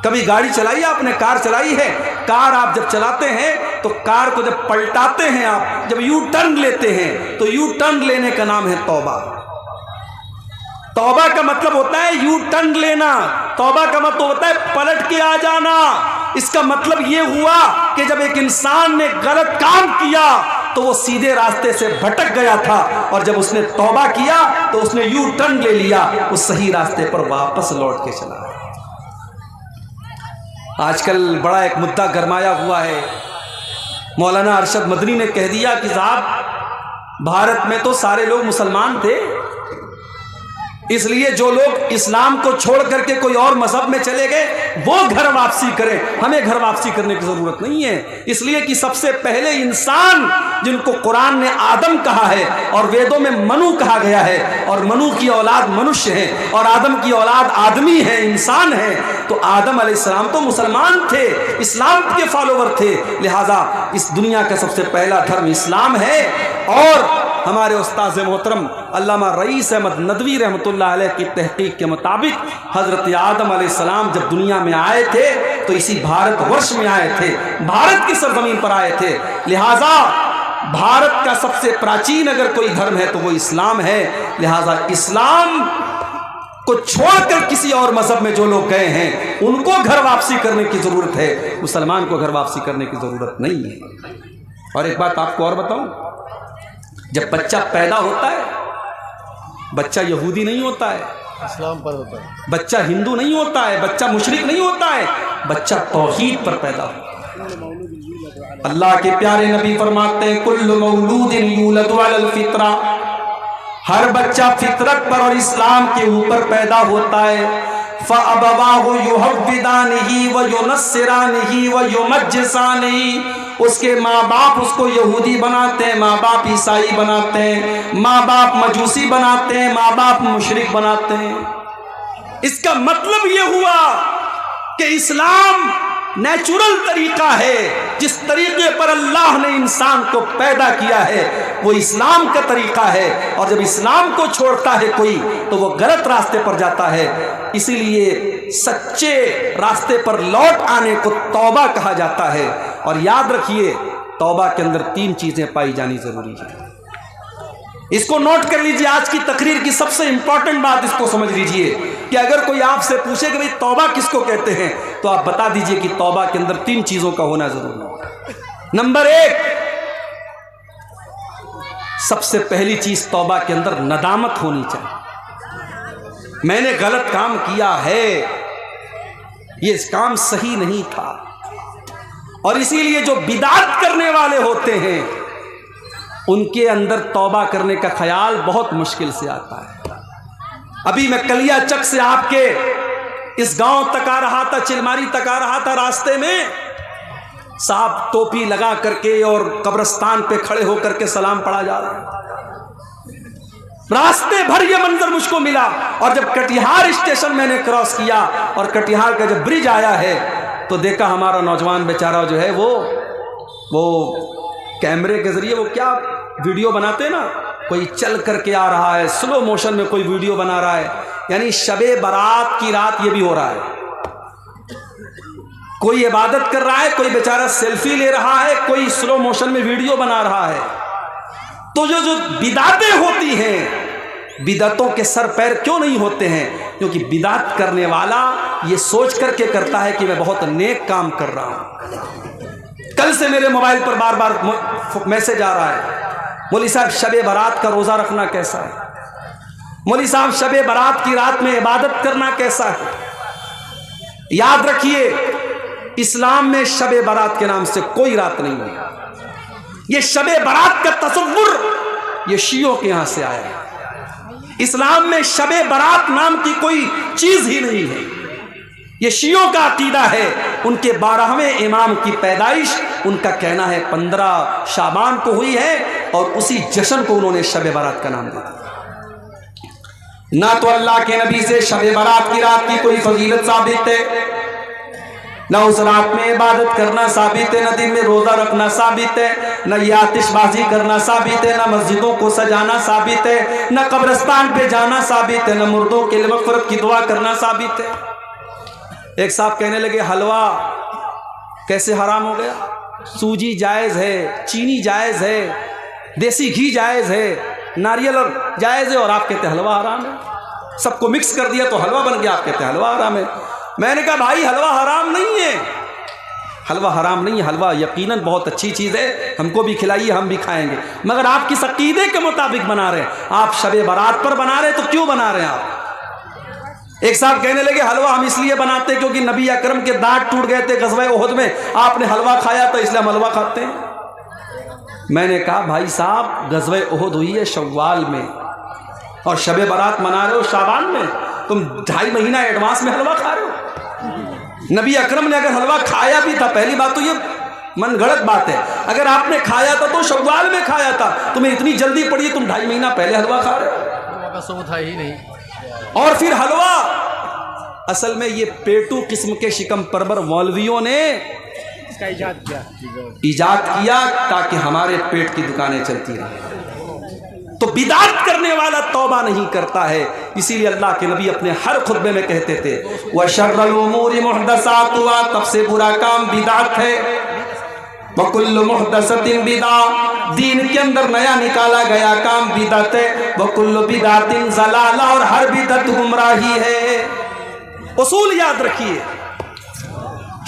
कभी गाड़ी चलाई आपने, कार चलाई है? कार आप जब चलाते हैं तो कार को जब पलटाते हैं, आप जब यू टर्न लेते हैं तो यू टर्न लेने का नाम है तौबा। तौबा का मतलब होता है यू टर्न लेना, तौबा का मतलब होता है पलट के आ जाना। इसका मतलब यह हुआ कि जब एक इंसान ने गलत काम किया तो वो सीधे रास्ते से भटक गया था, और जब उसने तौबा किया तो उसने यू टर्न ले लिया, उस सही रास्ते पर वापस लौट के चला। आजकल बड़ा एक मुद्दा गरमाया हुआ है। मौलाना अरशद मदनी ने कह दिया कि साहब भारत में तो सारे लोग मुसलमान थे, इसलिए जो लोग इस्लाम को छोड़ करके कोई और मजहब में चले गए वो घर वापसी करें, हमें घर वापसी करने की जरूरत नहीं है। इसलिए कि सबसे पहले इंसान जिनको कुरान ने आदम कहा है और वेदों में मनु कहा गया है, और मनु की औलाद मनुष्य है और आदम की औलाद आदमी है, इंसान है, तो आदम अलैहिस्सलाम तो मुसलमान थे, इस्लाम के फॉलोवर थे, लिहाजा इस दुनिया का सबसे पहला धर्म इस्लाम है। और हमारे उस्ताद मोहतरम अल्लामा रईस अहमद नदवी रहमतुल्लाह अलैह की तहकीक के मुताबिक हज़रत आदम अलैहिस्सलाम जब दुनिया में आए थे तो इसी भारतवर्ष में आए थे, भारत की सरजमीन पर आए थे। लिहाजा भारत का सबसे प्राचीन अगर कोई धर्म है तो वो इस्लाम है। लिहाजा इस्लाम को छोड़कर किसी और मजहब में जो लोग गए हैं उनको घर वापसी करने की ज़रूरत है, मुसलमान को घर वापसी करने की ज़रूरत नहीं है। और एक बात आपको और बताऊं, जब बच्चा पैदा होता है, बच्चा यहूदी नहीं होता है, इस्लाम पर होता है, बच्चा हिंदू नहीं होता है, बच्चा मुशरिक नहीं होता है, बच्चा तौहीद पर पैदा होता है। अल्लाह के प्यारे नबी फरमाते हैं कुल्लु मौलूदिन यूलदु अलल फित्रा, हर बच्चा फितरत पर और इस्लाम के ऊपर पैदा होता है। फ़अबवाहु युहव्विदानिही व युनस्सिरानिही व युमज्जिसानिही, उसके माँ बाप उसको यहूदी बनाते हैं, माँ बाप ईसाई बनाते हैं, माँ बाप मजूसी बनाते हैं, माँ बाप मुशरिक बनाते हैं। इसका मतलब यह हुआ कि इस्लाम नेचुरल तरीका है, जिस तरीके पर अल्लाह ने इंसान को पैदा किया है वो इस्लाम का तरीका है। और जब इस्लाम को छोड़ता है कोई तो वो गलत रास्ते पर जाता है। इसीलिए सच्चे रास्ते पर लौट आने को तौबा कहा जाता है। और याद रखिए, तौबा के अंदर 3 चीज़ें पाई जानी ज़रूरी है। इसको नोट कर लीजिए, आज की तकरीर की सबसे इंपॉर्टेंट बात इसको समझ लीजिए कि अगर कोई आपसे पूछे कि भाई तौबा किसको कहते हैं तो आप बता दीजिए कि तौबा के अंदर 3 चीज़ों का होना ज़रूरी है। नंबर 1, सबसे पहली चीज़ तौबा के अंदर नदामत होनी चाहिए। मैंने गलत काम किया है, ये काम सही नहीं था। और इसीलिए जो बिदात करने वाले होते हैं उनके अंदर तौबा करने का ख्याल बहुत मुश्किल से आता है। अभी मैं कलिया चक से आपके इस गांव तक आ रहा था, चिलमारी तक आ रहा था, रास्ते में साहब टोपी लगा करके और कब्रिस्तान पे खड़े होकर के सलाम पढ़ा जा रहा है। रास्ते भर ये मंजर मुझको मिला। और जब कटिहार स्टेशन मैंने क्रॉस किया और कटिहार का जब ब्रिज आया है तो देखा हमारा नौजवान बेचारा जो है वो कैमरे के जरिए वो क्या वीडियो बनाते हैं ना, कोई चल करके आ रहा है, स्लो मोशन में कोई वीडियो बना रहा है। यानी शबे बारात की रात ये भी हो रहा है। कोई इबादत कर रहा है, कोई बेचारा सेल्फी ले रहा है, कोई स्लो मोशन में वीडियो बना रहा है। तो जो बिदातें होती हैं बिदअतों के सर पैर क्यों नहीं होते हैं? क्योंकि बिदअत करने वाला ये सोच करके करता है कि मैं बहुत नेक काम कर रहा हूँ। कल से मेरे मोबाइल पर बार बार मैसेज आ रहा है, मौलवी साहब शबे बारात का रोज़ा रखना कैसा है? मौलवी साहब शबे बारात की रात में इबादत करना कैसा है? याद रखिए, इस्लाम में शबे बारात के नाम से कोई रात नहीं है। ये शबे बारात का तसव्वुर ये शियों के यहां से आया है। इस्लाम में शबे बारात नाम की कोई चीज ही नहीं है। ये शियों का अकीदा है। उनके 12वें इमाम की पैदाइश उनका कहना है 15 शाबान को हुई है और उसी जश्न को उन्होंने शबे बारात का नाम दिया। ना तो अल्लाह के नबी से शबे बारात की रात की कोई फजीलत साबित है, न उस रात में इबादत करना साबित है, न दिन में रोजा रखना साबित है, न ये आतिशबाजी करना साबित है, न मस्जिदों को सजाना साबित है, न कब्रिस्तान पे जाना साबित है, न मुर्दों के लिए मग़फ़िरत की दुआ करना साबित है। एक साहब कहने लगे हलवा कैसे हराम हो गया? सूजी जायज़ है, चीनी जायज़ है, देसी घी जायज़ है, नारियल और जायज़ है, और आप कहते हलवा हराम है। सबको मिक्स कर दिया तो हलवा बन गया, आप कहते हलवा हराम है। मैंने कहा भाई हलवा हराम नहीं है, हलवा हराम नहीं है। हलवा यकीनन बहुत अच्छी चीज़ है, हमको भी खिलाइए, हम भी खाएंगे, मगर आप किस अकीदे के मुताबिक बना रहे हैं? आप शबे बारात पर बना रहे हैं तो क्यों बना रहे हैं आप? एक साहब कहने लगे हलवा हम इसलिए बनाते क्योंकि नबी अकरम के दांत टूट गए थे ग़ज़वा उहद में, आपने हलवा खाया तो इसलिए हम हलवा खाते हैं। मैंने कहा भाई साहब ग़ज़वा उहद हुई है शव्वाल में और शबे बारात मना रहे हो शाबान में, तुम 2.5 महीना एडवांस में हलवा खा रहे हो। नबी अकरम ने अगर हलवा खाया भी था, पहली बात तो ये मन गलत बात है, अगर आपने खाया था तो शव्वाल में खाया था, तुम्हें इतनी जल्दी पड़ी तुम 2.5 महीना पहले हलवा खा रहे हो, सबूत था ही नहीं। और फिर हलवा असल में ये पेटू किस्म के शिकम परवर मौलवियों ने इसका इजाद किया ताकि हमारे पेट की दुकानें चलती रहें। तो बिदात करने वाला तौबा नहीं करता है। इसीलिए अल्लाह के नबी अपने हर खुतबे में कहते थे व शर्रुल उमूरि मुहदसातुहा, तब से बुरा काम बिदात है, व कुल्लु मुहदसतिन बिदा, दीन के अंदर नया निकाला गया काम बिदअत है, व कुल्लु बिदातिन ज़लाला, और हर बिदअत गुमराही है। उसूल याद रखिए,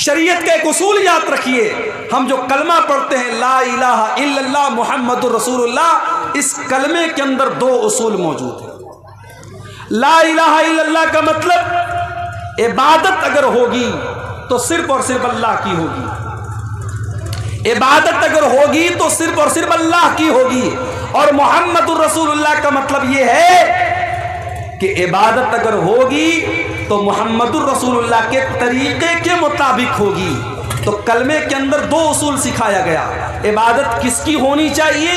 शरीयत का एक उसूल याद रखिए। हम जो कलमा पढ़ते हैं ला इलाहा इल्लल्लाह मुहम्मदुर रसूलुल्लाह, इस कलमे के अंदर 2 उसूल मौजूद हैं। ला इलाहा इल्लल्लाह का मतलब इबादत अगर होगी तो सिर्फ और सिर्फ अल्लाह की होगी, इबादत अगर होगी तो सिर्फ और सिर्फ अल्लाह की होगी। और मुहम्मदुर रसूलुल्लाह का मतलब यह है कि इबादत अगर होगी तो मुहम्मदुर रसूलुल्लाह के तरीके के मुताबिक होगी। तो कलमे के अंदर 2 उसूल सिखाया गया। इबादत किसकी होनी चाहिए?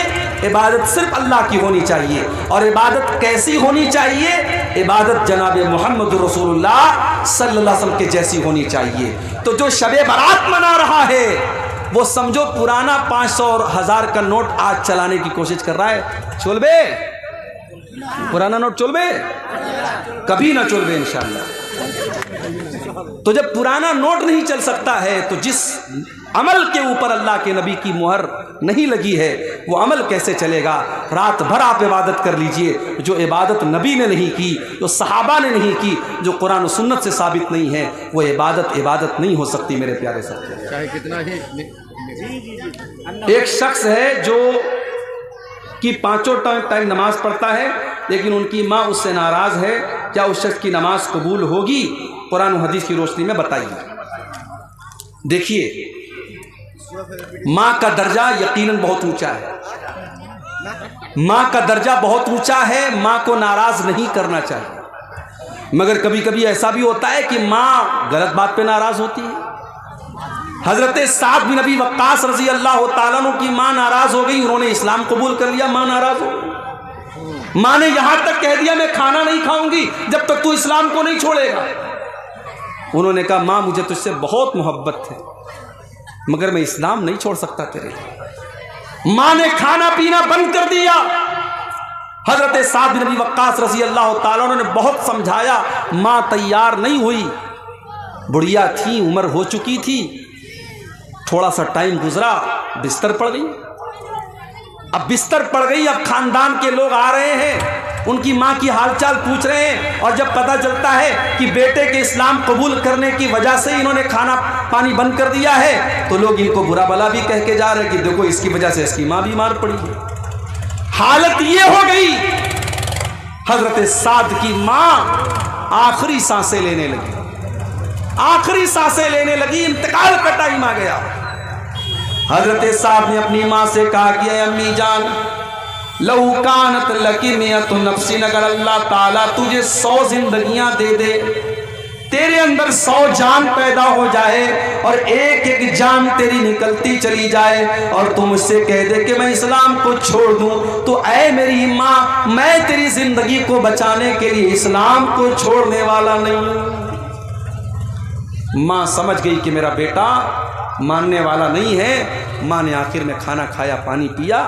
इबादत सिर्फ अल्लाह की होनी चाहिए। और इबादत कैसी होनी चाहिए? इबादत जनाब मुहम्मदुर रसूलुल्लाह सल्लल्लाहु अलैहि वसल्लम के जैसी होनी चाहिए। तो जो शबे बारात मना रहा है वो समझो पुराना 500 और 1000 का नोट आज चलाने की कोशिश कर रहा है। चोलबे पुराना नोट चोलबे कभी ना चोलबे इंशाअल्लाह। तो जब पुराना नोट नहीं चल सकता है तो जिस अमल के ऊपर अल्लाह के नबी की मुहर नहीं लगी है वो अमल कैसे चलेगा? रात भर आप इबादत कर लीजिए, जो इबादत नबी ने नहीं की, जो सहाबा ने नहीं की, जो कुरान और सुन्नत से साबित नहीं है, वो इबादत नहीं हो सकती मेरे प्यारे साथी। चाहे कितना ही एक शख्स है जो कि 5 टाइम नमाज पढ़ता है लेकिन उनकी माँ उससे नाराज़ है, क्या उस शख्स की नमाज कबूल होगी? कुरान और हदीस की रोशनी में बताइए। देखिए माँ का दर्जा यकीनन बहुत ऊंचा है, माँ का दर्जा बहुत ऊंचा है, माँ को नाराज़ नहीं करना चाहिए। मगर कभी कभी ऐसा भी होता है कि माँ गलत बात पे नाराज़ होती है। हज़रत साद बिन अबी वक्कास रज़ी अल्लाह तआला अन्हु की माँ नाराज़ हो गई, उन्होंने इस्लाम कबूल कर लिया, माँ नाराज़ हो गई। माँ ने यहाँ तक कह दिया मैं खाना नहीं खाऊंगी जब तक तू इस्लाम को नहीं छोड़ेगा। उन्होंने कहा माँ मुझे तुझसे बहुत मोहब्बत है मगर मैं इस्लाम नहीं छोड़ सकता तेरे लिए। माँ ने खाना पीना बंद कर दिया। हज़रत साद बिन अबी वक्कास रज़ी अल्लाह तआला अन्हु ने बहुत समझाया, माँ तैयार नहीं हुई, बुढ़िया थी, उम्र हो चुकी थी, थोड़ा सा टाइम गुजरा, बिस्तर पड़ गई। अब बिस्तर पड़ गई, अब खानदान के लोग आ रहे हैं, उनकी माँ की हालचाल पूछ रहे हैं, और जब पता चलता है कि बेटे के इस्लाम कबूल करने की वजह से इन्होंने खाना पानी बंद कर दिया है, तो लोग इनको बुरा भला भी कह के जा रहे हैं कि देखो इसकी वजह से इसकी माँ बीमार पड़ी है। हालत ये हो गई, हजरत साद की माँ आखिरी सांसें लेने लगी, आखिरी सांसें लेने लगी, इंतकाल का टाइम आ गया। हजरत साद ने अपनी माँ से कहा कि अम्मी जान, लहू कानत लकी मियत नफ्सिन, अगर अल्लाह ताला तुझे 100 जिंदगियां दे दे, तेरे अंदर 100 जान पैदा हो जाए और एक एक जान तेरी निकलती चली जाए, और तू मुझसे कह दे कि मैं इस्लाम को छोड़ दूं, तो ऐ मेरी माँ, मैं तेरी जिंदगी को बचाने के लिए इस्लाम को छोड़ने वाला नहीं। माँ समझ गई कि मेरा बेटा मानने वाला नहीं है। माँ ने आखिर में खाना खाया, पानी पिया,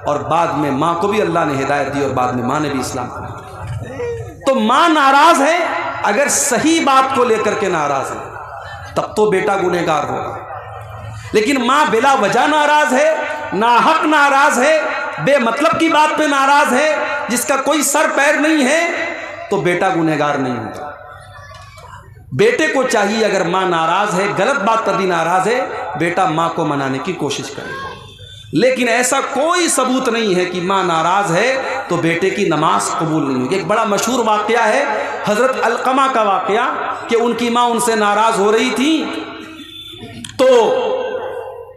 और बाद में माँ को भी अल्लाह ने हिदायत दी और बाद में माँ ने भी इस्लाम कबूल। तो माँ नाराज है, अगर सही बात को लेकर के नाराज है तब तो बेटा गुनहगार होगा, लेकिन माँ बिला वजह नाराज है, नाहक नाराज है, बेमतलब की बात पे नाराज है, जिसका कोई सर पैर नहीं है, तो बेटा गुनहगार नहीं होगा। बेटे को चाहिए, अगर माँ नाराज है, गलत बात पर भी नाराज है, बेटा माँ को मनाने की कोशिश करे। लेकिन ऐसा कोई सबूत नहीं है कि माँ नाराज है तो बेटे की नमाज कबूल नहीं होगी। एक बड़ा मशहूर वाक़या है हज़रत अलक़मा का वाक़या, कि उनकी माँ उनसे नाराज़ हो रही थी, तो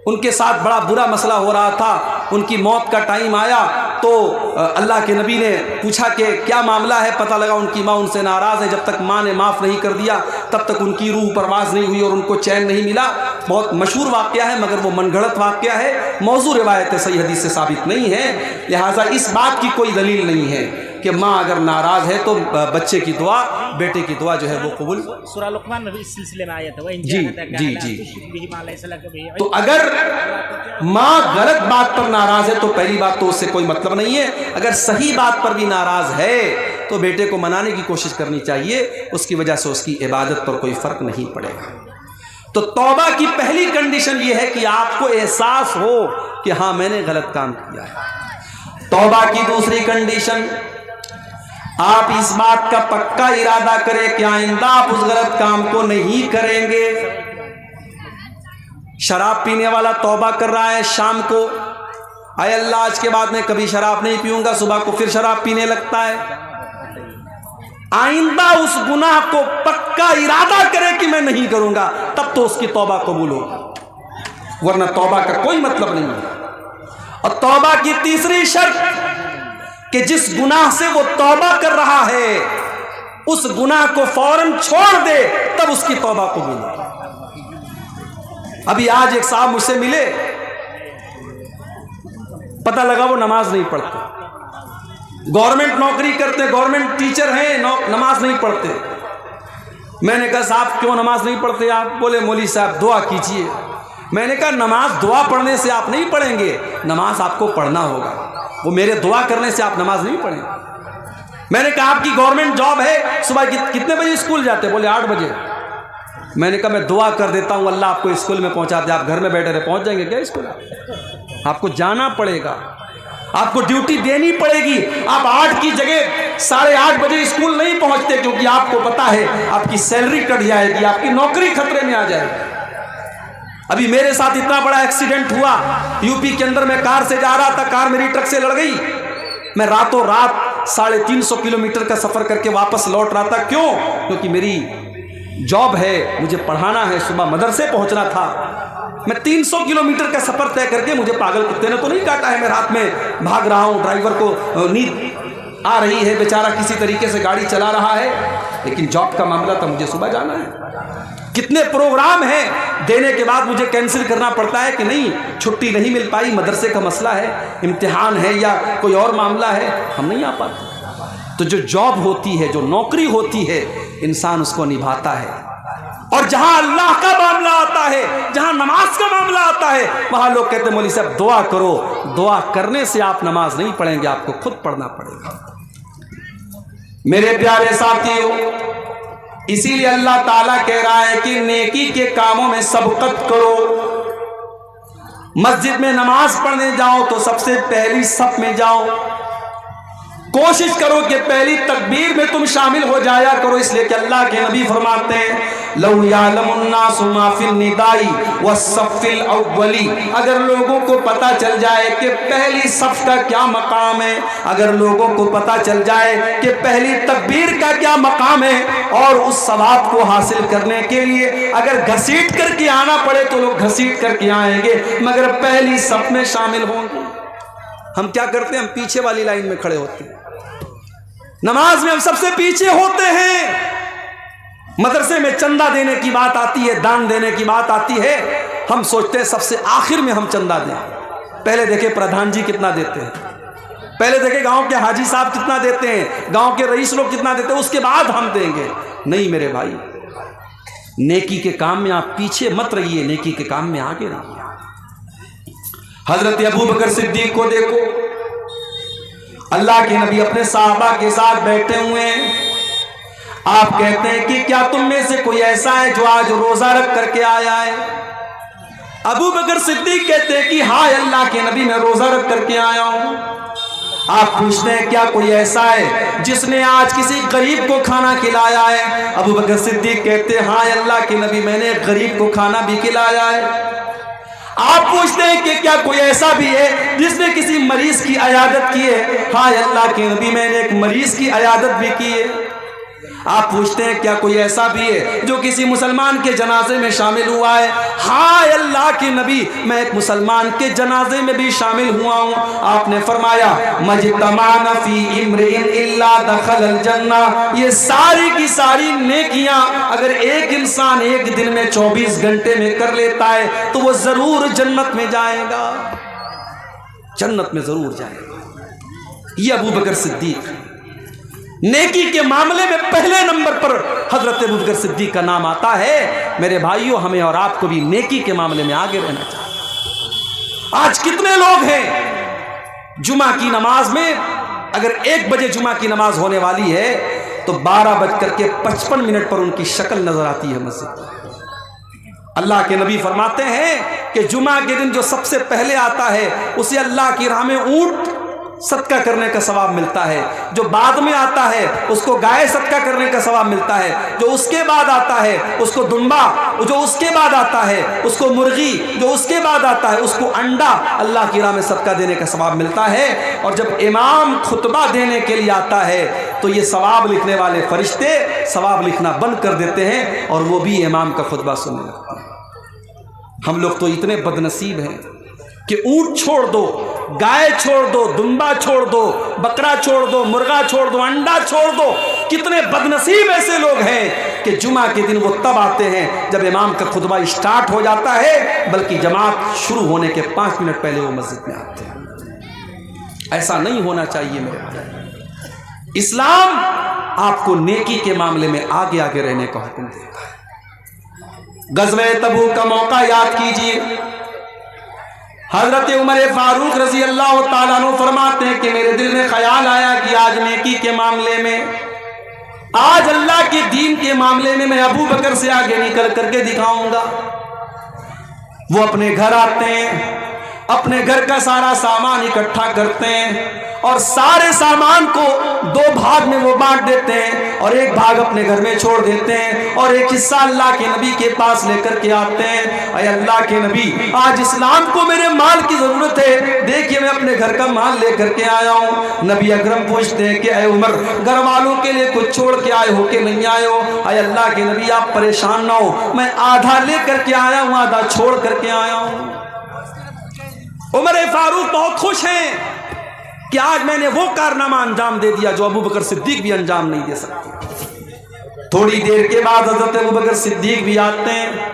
उनके साथ बड़ा बुरा मसला हो रहा था। उनकी मौत का टाइम आया तो अल्लाह के नबी ने पूछा कि क्या मामला है। पता लगा उनकी माँ उनसे नाराज़ है। जब तक माँ ने माफ़ नहीं कर दिया तब तक उनकी रूह परवाज़ नहीं हुई और उनको चैन नहीं मिला। बहुत मशहूर वाक़या है, मगर वो मनगढ़ंत वाक़या है, मौजू रिवायत है, सही हदीस से साबित नहीं है। लिहाजा इस बात की कोई दलील नहीं है कि माँ अगर नाराज़ है तो बच्चे की दुआ, बेटे की दुआ जो है वो कबूल। सूरह लुक़मान में भी इस सिलसिले में आया था। जी। तो अगर माँ गलत बात पर नाराज़ है तो पहली बात तो उससे कोई मतलब नहीं है। अगर सही बात पर भी नाराज़ है तो बेटे को मनाने की कोशिश करनी चाहिए, उसकी वजह से उसकी इबादत पर कोई फ़र्क नहीं पड़ेगा। तो तौबा की पहली कंडीशन ये है कि आपको एहसास हो कि हाँ मैंने गलत काम किया है। तौबा की दूसरी कंडीशन, आप इस बात का पक्का इरादा करें कि आइंदा आप उस गलत काम को नहीं करेंगे। शराब पीने वाला तौबा कर रहा है शाम को, आए अल्लाह आज के बाद मैं कभी शराब नहीं पीऊंगा, सुबह को फिर शराब पीने लगता है। आइंदा उस गुनाह को पक्का इरादा करे कि मैं नहीं करूंगा, तब तो उसकी तौबा कबूल होगी, वरना तौबा का कोई मतलब नहीं है। और तौबा की तीसरी शर्त कि जिस गुनाह से वो तौबा कर रहा है उस गुनाह को फौरन छोड़ दे, तब उसकी तौबा कबूल होगी। अभी आज एक साहब मुझसे मिले, पता लगा वो नमाज नहीं पढ़ते, गवर्नमेंट नौकरी करते, गवर्नमेंट टीचर हैं, नमाज नहीं पढ़ते। मैंने कहा साहब क्यों नमाज नहीं पढ़ते आप? बोले मौली साहब दुआ कीजिए। मैंने कहा नमाज दुआ पढ़ने से आप नहीं पढ़ेंगे, नमाज आपको पढ़ना होगा, वो मेरे दुआ करने से आप नमाज नहीं पढ़ेंगे। मैंने कहा आपकी गवर्नमेंट जॉब है, सुबह कितने बजे स्कूल जाते? बोले 8 बजे। मैंने कहा मैं दुआ कर देता हूँ अल्लाह आपको स्कूल में पहुँचा दे, आप घर में बैठे रहे, पहुँच जाएंगे क्या स्कूल? आपको जाना पड़ेगा, आपको ड्यूटी देनी पड़ेगी। आप 8 की जगह 8:30 बजे स्कूल नहीं पहुँचते, क्योंकि आपको पता है आपकी सैलरी कट जाएगी, आपकी नौकरी खतरे में आ जाएगी। अभी मेरे साथ इतना बड़ा एक्सीडेंट हुआ, यूपी के अंदर मैं कार से जा रहा था, कार मेरी ट्रक से लड़ गई। मैं रातों रात 350 किलोमीटर का सफ़र करके वापस लौट रहा था। क्यों? क्योंकि मेरी जॉब है, मुझे पढ़ाना है, सुबह मदरसे पहुंचना था। मैं 300 किलोमीटर का सफ़र तय करके, मुझे पागल कुत्ते ने तो नहीं काटा है, मैं रात में भाग रहा हूँ, ड्राइवर को नींद आ रही है, बेचारा किसी तरीके से गाड़ी चला रहा है, लेकिन जॉब का मामला था, मुझे सुबह जाना है। कितने प्रोग्राम हैं, देने के बाद मुझे कैंसिल करना पड़ता है कि नहीं, छुट्टी नहीं मिल पाई, मदरसे का मसला है, इम्तिहान है या कोई और मामला है, हम नहीं आ पाते। तो जो जॉब होती है, जो नौकरी होती है, इंसान उसको निभाता है। और जहां अल्लाह का मामला आता है, जहां नमाज का मामला आता है, वहां लोग कहते हैं मौलवी साहब दुआ करो। दुआ करने से आप नमाज नहीं पढ़ेंगे, आपको खुद पढ़ना पड़ेगा। मेरे प्यारे साथियों, इसीलिए अल्लाह ताला कह रहा है कि नेकी के कामों में सबकत करो। मस्जिद में नमाज पढ़ने जाओ तो सबसे पहली सफ में जाओ। कोशिश करो कि पहली तकबीर में तुम शामिल हो जाया करो, इसलिए कि अल्लाह के नबी फरमाते हैं लौ यालमुन्नासु मा फिल निदाई वस्सफ़िल अव्वली, अगर लोगों को पता चल जाए कि पहली सफ का क्या मकाम है, अगर लोगों को पता चल जाए कि पहली तकबीर का क्या मकाम है, और उस सवाब को हासिल करने के लिए अगर घसीट करके आना पड़े तो लोग घसीट करके आएंगे, मगर पहली सफ में शामिल होंगे। हम क्या करते हैं, हम पीछे वाली लाइन में खड़े होते हैं, नमाज में हम सबसे पीछे होते हैं। मदरसे में चंदा देने की बात आती है, दान देने की बात आती है, हम सोचते हैं सबसे आखिर में हम चंदा दें। पहले देखे प्रधान जी कितना देते हैं, पहले देखे गांव के हाजी साहब कितना देते हैं, गांव के रईस लोग कितना देते हैं, उसके बाद हम देंगे। नहीं मेरे भाई, नेकी के काम में आप पीछे मत रहिए, नेकी के काम में आगे रहिए। हजरत अबू बकर सिद्दीक को देखो, अल्लाह के नबी अपने साहबा के साथ बैठे हुए हैं। आप कहते हैं कि क्या तुम में से कोई ऐसा है जो आज रोजा रख करके आया है? अबू बकर सिद्दीक कहते हैं कि हाँ अल्लाह के नबी, मैं रोजा रख करके आया हूं। आप पूछते हैं क्या कोई ऐसा है जिसने आज किसी गरीब को खाना खिलाया है? अबू बकर सिद्दीक कहते हैं हाँ अल्लाह के नबी, मैंने गरीब को खाना भी खिलाया है। आप पूछते हैं कि क्या कोई ऐसा भी है जिसने किसी मरीज की अयादत की है? हाँ अल्लाह के नबी, मैंने एक मरीज की अयादत भी की है। आप पूछते हैं क्या कोई ऐसा भी है जो किसी मुसलमान के जनाजे में शामिल हुआ है? हाँ अल्लाह के नबी, मैं एक मुसलमान के जनाजे में भी शामिल हुआ हूँ। आपने फरमाया मजतमाना फी इम्रिइन इल्ला दखलल जन्ना, ये सारी की सारी नेकियां अगर एक इंसान एक दिन में 24 घंटे में कर लेता है तो वो जरूर जन्नत में जाएगा, जन्नत में जरूर जाएगा। ये अबू बकर सिद्दीक, नेकी के मामले में पहले नंबर पर हजरत अबू बकर सिद्दीक का नाम आता है। मेरे भाइयों, हमें और आपको भी नेकी के मामले में आगे रहना चाहिए। आज कितने लोग हैं जुमा की नमाज में, अगर 1 बजे जुमा की नमाज होने वाली है तो 12:55 पर उनकी शक्ल नजर आती है मस्जिद। अल्लाह के नबी फरमाते हैं कि जुमा के दिन जो सबसे पहले आता है उसे अल्लाह की राह में ऊंट सदका करने का सवाब मिलता है, जो बाद में आता है उसको गाय सदका करने का सवाब मिलता है, जो उसके बाद आता है उसको दुम्बा, जो उसके बाद आता है उसको मुर्गी, जो उसके बाद आता है उसको अंडा अल्लाह की राह में सदका देने का सवाब मिलता है। और जब इमाम खुतबा देने के लिए आता है तो ये सवाब लिखने वाले फरिश्ते सवाब लिखना बंद कर देते हैं और वो भी इमाम का खुतबा सुनने लगते हैं। हम लोग तो इतने बदनसीब हैं कि ऊंट छोड़ दो, गाय छोड़ दो, दुम्बा छोड़ दो, बकरा छोड़ दो, मुर्गा छोड़ दो, अंडा छोड़ दो। कितने बदनसीब ऐसे लोग हैं कि जुमा के दिन वो तब आते हैं जब इमाम का खुतबा स्टार्ट हो जाता है, बल्कि जमात शुरू होने के 5 मिनट पहले वो मस्जिद में आते हैं। ऐसा नहीं होना चाहिए मेरे भाई। इस्लाम आपको नेकी के मामले में आगे आगे रहने का हुक्म देता है। गज़वे तबूक का मौका याद कीजिए, हजरत उमर फारूक रजी अल्लाह ताला अन्हु फरमाते हैं कि मेरे दिल में ख्याल आया कि आज नेकी के मामले में, आज अल्लाह के दीन के मामले में मैं अबू बकर से आगे निकल करके दिखाऊंगा। वो अपने घर आते हैं, अपने घर का सारा सामान इकट्ठा करते हैं और सारे सामान को 2 भाग में वो बांट देते हैं और एक भाग अपने घर में छोड़ देते हैं और एक हिस्सा अल्लाह के नबी के पास लेकर के आते हैं। अरे अल्लाह के नबी, आज इस्लाम को मेरे माल की जरूरत है, देखिए मैं अपने घर का माल लेकर के आया हूँ। नबी अकरम पूछते हैं कि अरे उमर, घर वालों के लिए कुछ छोड़ के आए हो कि नहीं आए हो? अरे अल्लाह के नबी, आप परेशान ना हो, मैं आधा लेकर के आया हूँ, आधा छोड़ करके आया हूँ। उमर फारूक बहुत खुश हैं कि आज मैंने वो कारनामा अंजाम दे दिया जो अबू बकर सिद्दीक भी अंजाम नहीं दे सकते। थोड़ी देर के बाद हजरत अबू बकर सिद्दीक भी आते हैं,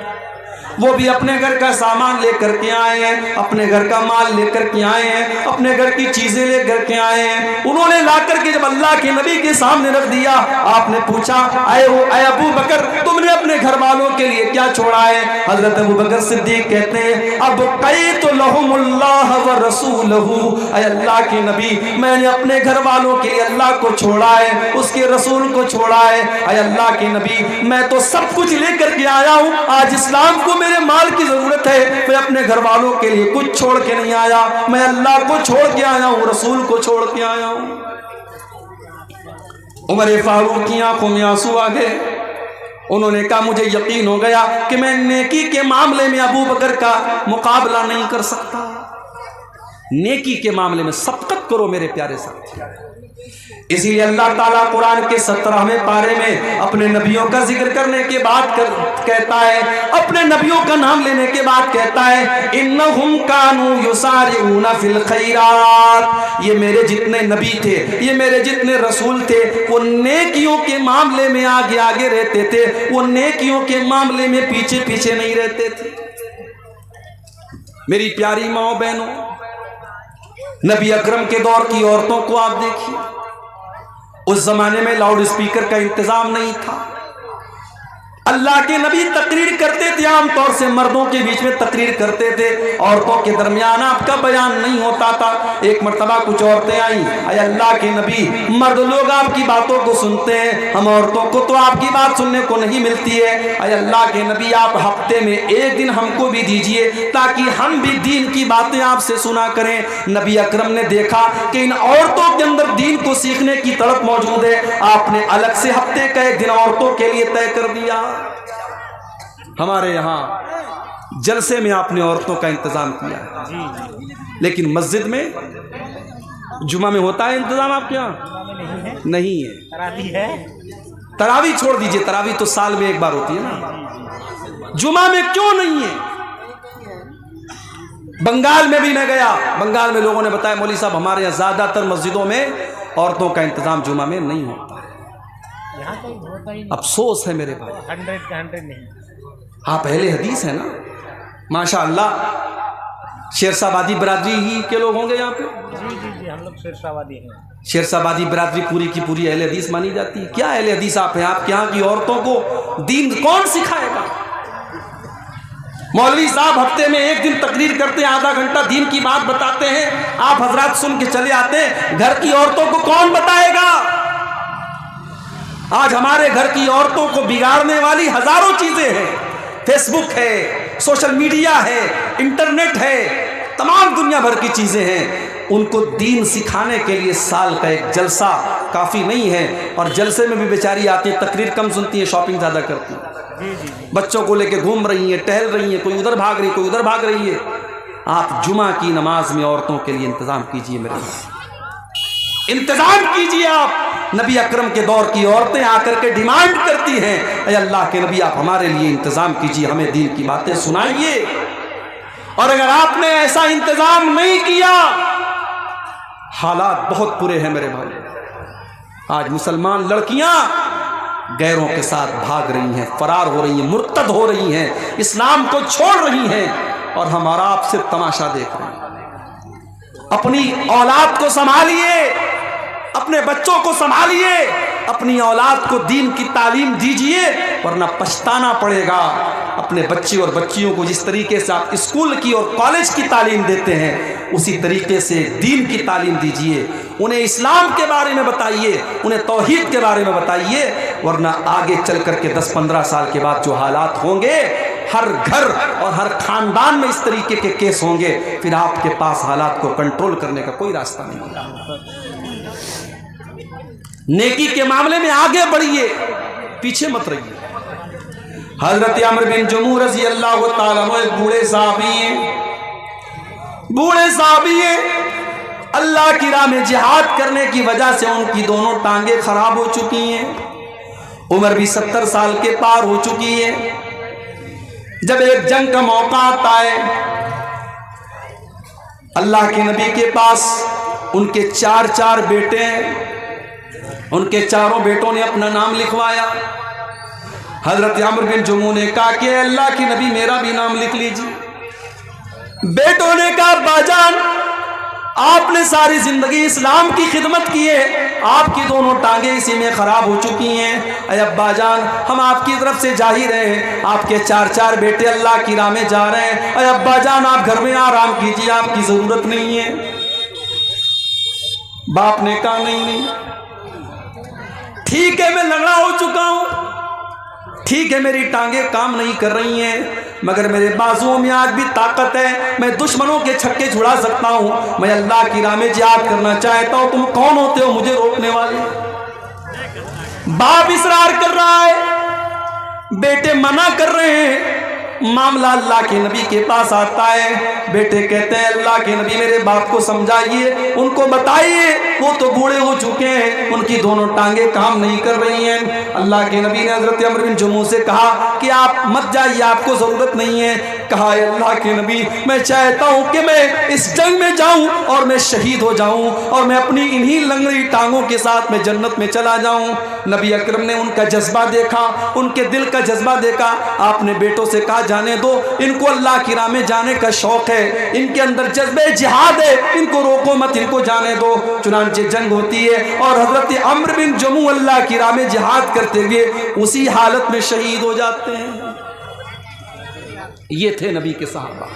वो भी अपने घर का सामान लेकर के आए हैं, अपने घर का माल लेकर के आए हैं, अपने घर की चीजें लेकर के आए हैं। उन्होंने लाकर के जब अल्लाह के नबी के सामने रख दिया, आपने पूछा अय अबू बकर, तुमने अपने घर वालों के लिए क्या छोड़ा है? हजरत अबू बकर सिद्दीक कहते हैं अब कई तो लहुमुल्लाह व रसूलहू, अय अल्लाह के नबी, मैंने अपने घर वालों के लिए अल्लाह को छोड़ा है, उसके रसूल को छोड़ा है। अय अल्लाह के नबी, मैं तो सब कुछ लेकर के आया हूँ, आज इस्लाम को मेरे माल की जरूरत है, मैं अपने घर वालों के लिए कुछ छोड़ के नहीं आया, मैं अल्लाह को छोड़ के आया हूँ, रसूल को छोड़ के आया हूँ। उमर फारूक की आंखों में आंसू आ गए। उन्होंने कहा मुझे यकीन हो गया कि मैं नेकी के मामले में अबू बकर का मुकाबला नहीं कर सकता। नेकी के मामले में सबकत करो मेरे प्यारे साथी। इसीलिए अल्लाह ताला कुरान के 17वें पारे में अपने नबियों का जिक्र करने के बाद कहता है, अपने नबियों का नाम लेने के बाद कहता है, इन्नहुम कानू युसारिऊना फिल खैरात। ये मेरे जितने नबी थे, ये मेरे जितने रसूल थे, वो नेकियों के मामले में आगे आगे रहते थे, वो नेकियों के मामले में पीछे पीछे नहीं रहते थे। मेरी प्यारी माओ बहनों, नबी अकरम के दौर की औरतों को आप देखिए, उस जमाने में लाउड स्पीकर का इंतजाम नहीं था। अल्लाह के नबी तकरीर करते थे, आमतौर से मर्दों के बीच में तकरीर करते थे, औरतों के दरमियान आपका बयान नहीं होता था। एक मर्तबा कुछ औरतें आई, अरे अल्लाह के नबी, मर्द लोग आपकी बातों को सुनते हैं, हम औरतों को तो आपकी बात सुनने को नहीं मिलती है। अरे अल्लाह के नबी, आप हफ्ते में एक दिन हमको भी दीजिए ताकि हम भी दीन की बातें आपसे सुना करें। नबी अकरम ने देखा कि इन औरतों के अंदर दीन को सीखने की तड़प मौजूद है। आपने अलग से हफ्ते का एक दिन औरतों के लिए तय कर दिया। हमारे यहाँ जलसे में आपने औरतों का इंतजाम किया है, लेकिन मस्जिद में जुमा में होता है इंतजाम आपके यहाँ? नहीं है। तरावी है, तरावी छोड़ दीजिए, तरावी तो साल में एक बार होती है ना। जुमा में क्यों नहीं है? बंगाल में भी मैं गया, बंगाल में लोगों ने बताया, मौलवी साहब हमारे यहाँ ज्यादातर मस्जिदों में औरतों का इंतजाम जुमा में नहीं होता। यहाँ तो होता ही नहीं। अफसोस है मेरे भाई, 100 का 100 नहीं। आप अहले हदीस है ना, माशाअल्लाह। शेरशाबादी बरादरी ही के लोग होंगे यहाँ पे? जी जी जी, हम लोग शेरशाबादी हैं। शेरशाबादी बरादरी पूरी की पूरी अहले हदीस मानी जाती है। क्या अहले हदीस आप हैं? आपके यहाँ की औरतों को दीन कौन सिखाएगा? मौलवी साहब हफ्ते में एक दिन तकरीर करते हैं, आधा घंटा दीन की बात बताते हैं, आप हजरात सुन के चले आते हैं। घर की औरतों को कौन बताएगा? आज हमारे घर की औरतों को बिगाड़ने वाली हजारों चीजें हैं। फेसबुक है, सोशल मीडिया है, इंटरनेट है, तमाम दुनिया भर की चीजें हैं। उनको दीन सिखाने के लिए साल का एक जलसा काफी नहीं है, और जलसे में भी बेचारी आती है, तकरीर कम सुनती है, शॉपिंग ज्यादा करती है। बच्चों को लेके घूम रही है, टहल रही है, कोई उधर भाग रही, कोई उधर भाग रही है। आप जुमा की नमाज में औरतों के लिए इंतजाम कीजिए, मेरे इंतजाम कीजिए। आप नबी अकरम के दौर की औरतें आकर के डिमांड करती हैं, अरे अल्लाह के नबी आप हमारे लिए इंतजाम कीजिए, हमें दीन की बातें सुनाइए। और अगर आपने ऐसा इंतजाम नहीं किया, हालात बहुत बुरे हैं मेरे भाई। आज मुसलमान लड़कियां गैरों के साथ भाग रही हैं, फरार हो रही हैं, मुर्तद हो रही हैं, इस्लाम को छोड़ रही हैं, और हमारा आपसे तमाशा देख रहे हैं। अपनी औलाद को संभालिए, अपने बच्चों को संभालिए, अपनी औलाद को दीन की तालीम दीजिए, वरना पछताना पड़ेगा। अपने बच्चे और बच्चियों को जिस तरीके से आप स्कूल की और कॉलेज की तालीम देते हैं, उसी तरीके से दीन की तालीम दीजिए। उन्हें इस्लाम के बारे में बताइए, उन्हें तौहीद के बारे में बताइए, वरना आगे चल करके 10-15 साल के बाद जो हालात होंगे, हर घर और हर खानदान में इस तरीके के केस होंगे, फिर आपके पास हालात को कंट्रोल करने का कोई रास्ता नहीं होगा। नेकी के मामले में आगे बढ़िए, पीछे मत रहिए। हजरत अमर बिन जमू रज़ी अल्लाह ताला अन्हु एक बूढ़े साहबी हैं, अल्लाह की राह में जिहाद करने की वजह से उनकी दोनों टांगे खराब हो चुकी हैं, उम्र भी 70 साल के पार हो चुकी है। जब एक जंग का मौका आता है, अल्लाह के नबी के पास उनके 4 बेटे हैं, उनके चारों बेटों ने अपना नाम लिखवाया। हजरत अमर बिन जमू ने कहा कि अल्लाह के नबी मेरा भी नाम लिख लीजिए। बेटों ने कहा बाजान, आपने सारी जिंदगी इस्लाम की खिदमत की है, आपकी दोनों टांगे इसी में खराब हो चुकी हैं। अरे अब्बाजान, हम आपकी तरफ से जा ही रहे हैं, आपके 4 बेटे अल्लाह की राह में जा रहे हैं। अरे अब्बाजान, आप घर में आराम कीजिए, आपकी जरूरत नहीं है। बाप ने कहा नहीं, ठीक है मैं लंगड़ा हो चुका हूं, ठीक है मेरी टांगे काम नहीं कर रही हैं, मगर मेरे बाजुओं में आज भी ताकत है, मैं दुश्मनों के छक्के छुड़ा सकता हूं, मैं अल्लाह की राह में जिहाद करना चाहता हूं। तुम कौन होते हो मुझे रोकने वाले? बाप इसरार कर रहा है, बेटे मना कर रहे हैं। मामला अल्लाह के नबी के पास आता है। बेटे कहते हैं अल्लाह के नबी मेरे बाप को समझाइए, उनको बताइए, वो तो बूढ़े हो चुके हैं, उनकी दोनों टांगे काम नहीं कर रही हैं। अल्लाह के नबी ने हजरत अम्र बिन जमू से कहा कि आप मत जाइए, आपको ज़रूरत नहीं है। कहा अल्लाह के नबी मैं चाहता हूँ कि मैं इस जंग में जाऊँ और मैं शहीद हो जाऊँ और मैं अपनी इन्हीं लंगड़ी टांगों के साथ मैं जन्नत में चला जाऊँ। नबी अकरम ने उनका जज्बा देखा, उनके दिल का जज्बा देखा। आपने बेटों से कहा जाने दो, इनको अल्लाह की राह में जाने का शौक है, इनके अंदर जज्बे जिहाद है, इनको रोको मत, इनको जाने दो। चुनांचे जंग होती है और हजरत अम्र बिन जमू अल्लाह की राह में जिहाद करते हुए उसी हालत में शहीद हो जाते हैं। ये थे नबी के सहाबा,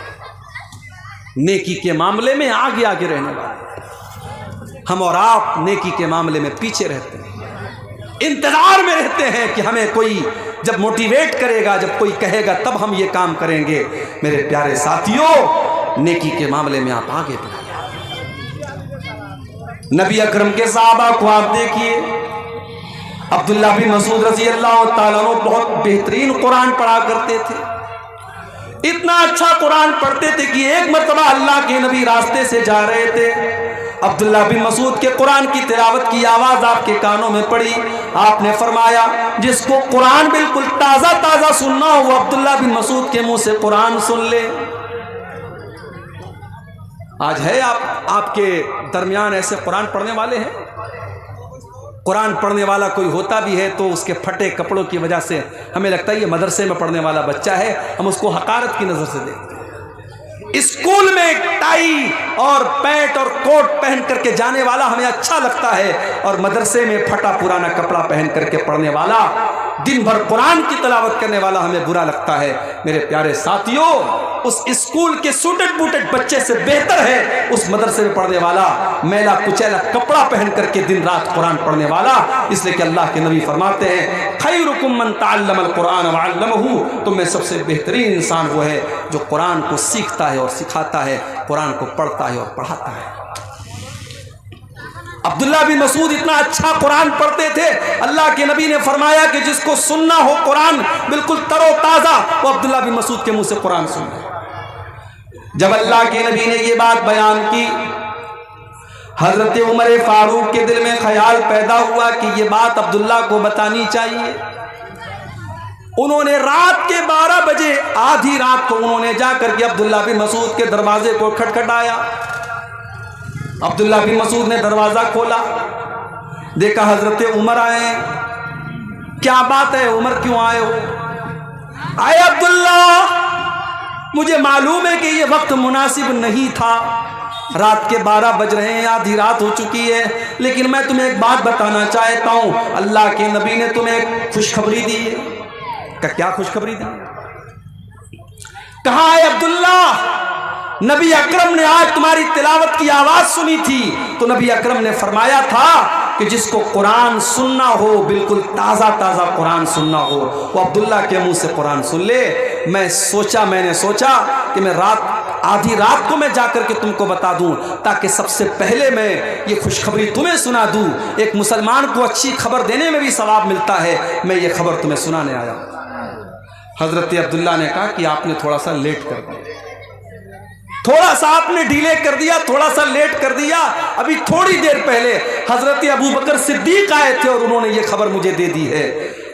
नेकी के मामले में आगे आगे रहने वाले। हम और आप नेकी के मामले में पीछे रहते हैं, इंतजार में रहते हैं कि हमें कोई जब मोटिवेट करेगा, जब कोई कहेगा तब हम ये काम करेंगे। मेरे प्यारे साथियों, नेकी के मामले में आप आगे बढ़िए। नबी अकरम के सहाबा को आप देखिए, अब्दुल्ला बिन मसूद रज़ी अल्लाह ताला अन्हु बहुत बेहतरीन कुरान पढ़ा करते थे। इतना अच्छा कुरान पढ़ते थे कि एक मर्तबा अल्लाह के नबी रास्ते से जा रहे थे, अब्दुल्ला बिन मसूद के कुरान की तिलावत की आवाज़ आपके कानों में पड़ी। आपने फरमाया जिसको कुरान बिल्कुल ताज़ा ताज़ा सुनना हो वो अब्दुल्ला बिन मसूद के मुंह से कुरान सुन ले। आज है आपके दरमियान ऐसे कुरान पढ़ने वाले हैं? कुरान पढ़ने वाला कोई होता भी है तो उसके फटे कपड़ों की वजह से हमें लगता है ये मदरसे में पढ़ने वाला बच्चा है, हम उसको हकारत की नज़र से देखते हैं। स्कूल में टाई और पैंट और कोट पहन करके जाने वाला हमें अच्छा लगता है, और मदरसे में फटा पुराना कपड़ा पहन करके पढ़ने वाला, दिन भर कुरान की तिलावत करने वाला हमें बुरा लगता है। मेरे प्यारे साथियों, उस स्कूल के सूटेड बूटेड बच्चे से बेहतर है उस मदरसे में पढ़ने वाला मैला कुचैला कपड़ा पहन करके दिन रात कुरान पढ़ने वाला। इसलिए कि अल्लाह के नबी फरमाते हैं खैरुकुम मन तअल्लमल कुरान व अल्लमहु, तुम में सबसे बेहतरीन इंसान वो है जो कुरान को सीखता है और सिखाता है, कुरान को पढ़ता है और पढ़ाता है। अब्दुल्ला बिन मसूद इतना अच्छा कुरान पढ़ते थे, अल्लाह के नबी ने फरमाया कि जिसको सुनना हो कुरान बिल्कुल तरोताज़ा, वो अब्दुल्ला बिन मसूद के मुंह से कुरान सुन ले। जब अल्लाह के नबी ने ये बात बयान की, हजरत उमर फारूक के दिल में ख्याल पैदा हुआ कि ये बात अब्दुल्ला को बतानी चाहिए। उन्होंने रात के 12 बजे, आधी रात को उन्होंने जाकर के अब्दुल्ला बिन मसूद के दरवाजे को खटखटाया। अब्दुल्ला बिन मसूद ने दरवाजा खोला, देखा हजरत उमर आए। क्या बात है उमर, क्यों आए हो? आए अब्दुल्ला, मुझे मालूम है कि ये वक्त मुनासिब नहीं था, रात के 12 बज रहे हैं, आधी रात हो चुकी है, लेकिन मैं तुम्हें एक बात बताना चाहता हूं। अल्लाह के नबी ने तुम्हें एक खुशखबरी दी है। क्या खुशखबरी दी? कहा है अब्दुल्ला, नबी अकरम ने आज तुम्हारी तिलावत की आवाज सुनी थी, तो नबी अकरम ने फरमाया था कि जिसको कुरान सुनना हो, बिल्कुल ताज़ा ताज़ा कुरान सुनना हो, वो अब्दुल्ला के मुंह से कुरान सुन ले। मैंने सोचा कि मैं आधी रात को मैं जाकर के तुमको बता दूं, ताकि सबसे पहले मैं ये खुशखबरी तुम्हें सुना दूं। एक मुसलमान को अच्छी खबर देने में भी सवाब मिलता है, मैं ये खबर तुम्हें सुनाने आया। हजरत अब्दुल्ला ने कहा कि आपने थोड़ा सा लेट कर दिया, थोड़ा सा आपने डिले कर दिया, थोड़ा सा लेट कर दिया। अभी थोड़ी देर पहले हजरत अबू बकर सिद्दीक आए थे और उन्होंने ये खबर मुझे दे दी है।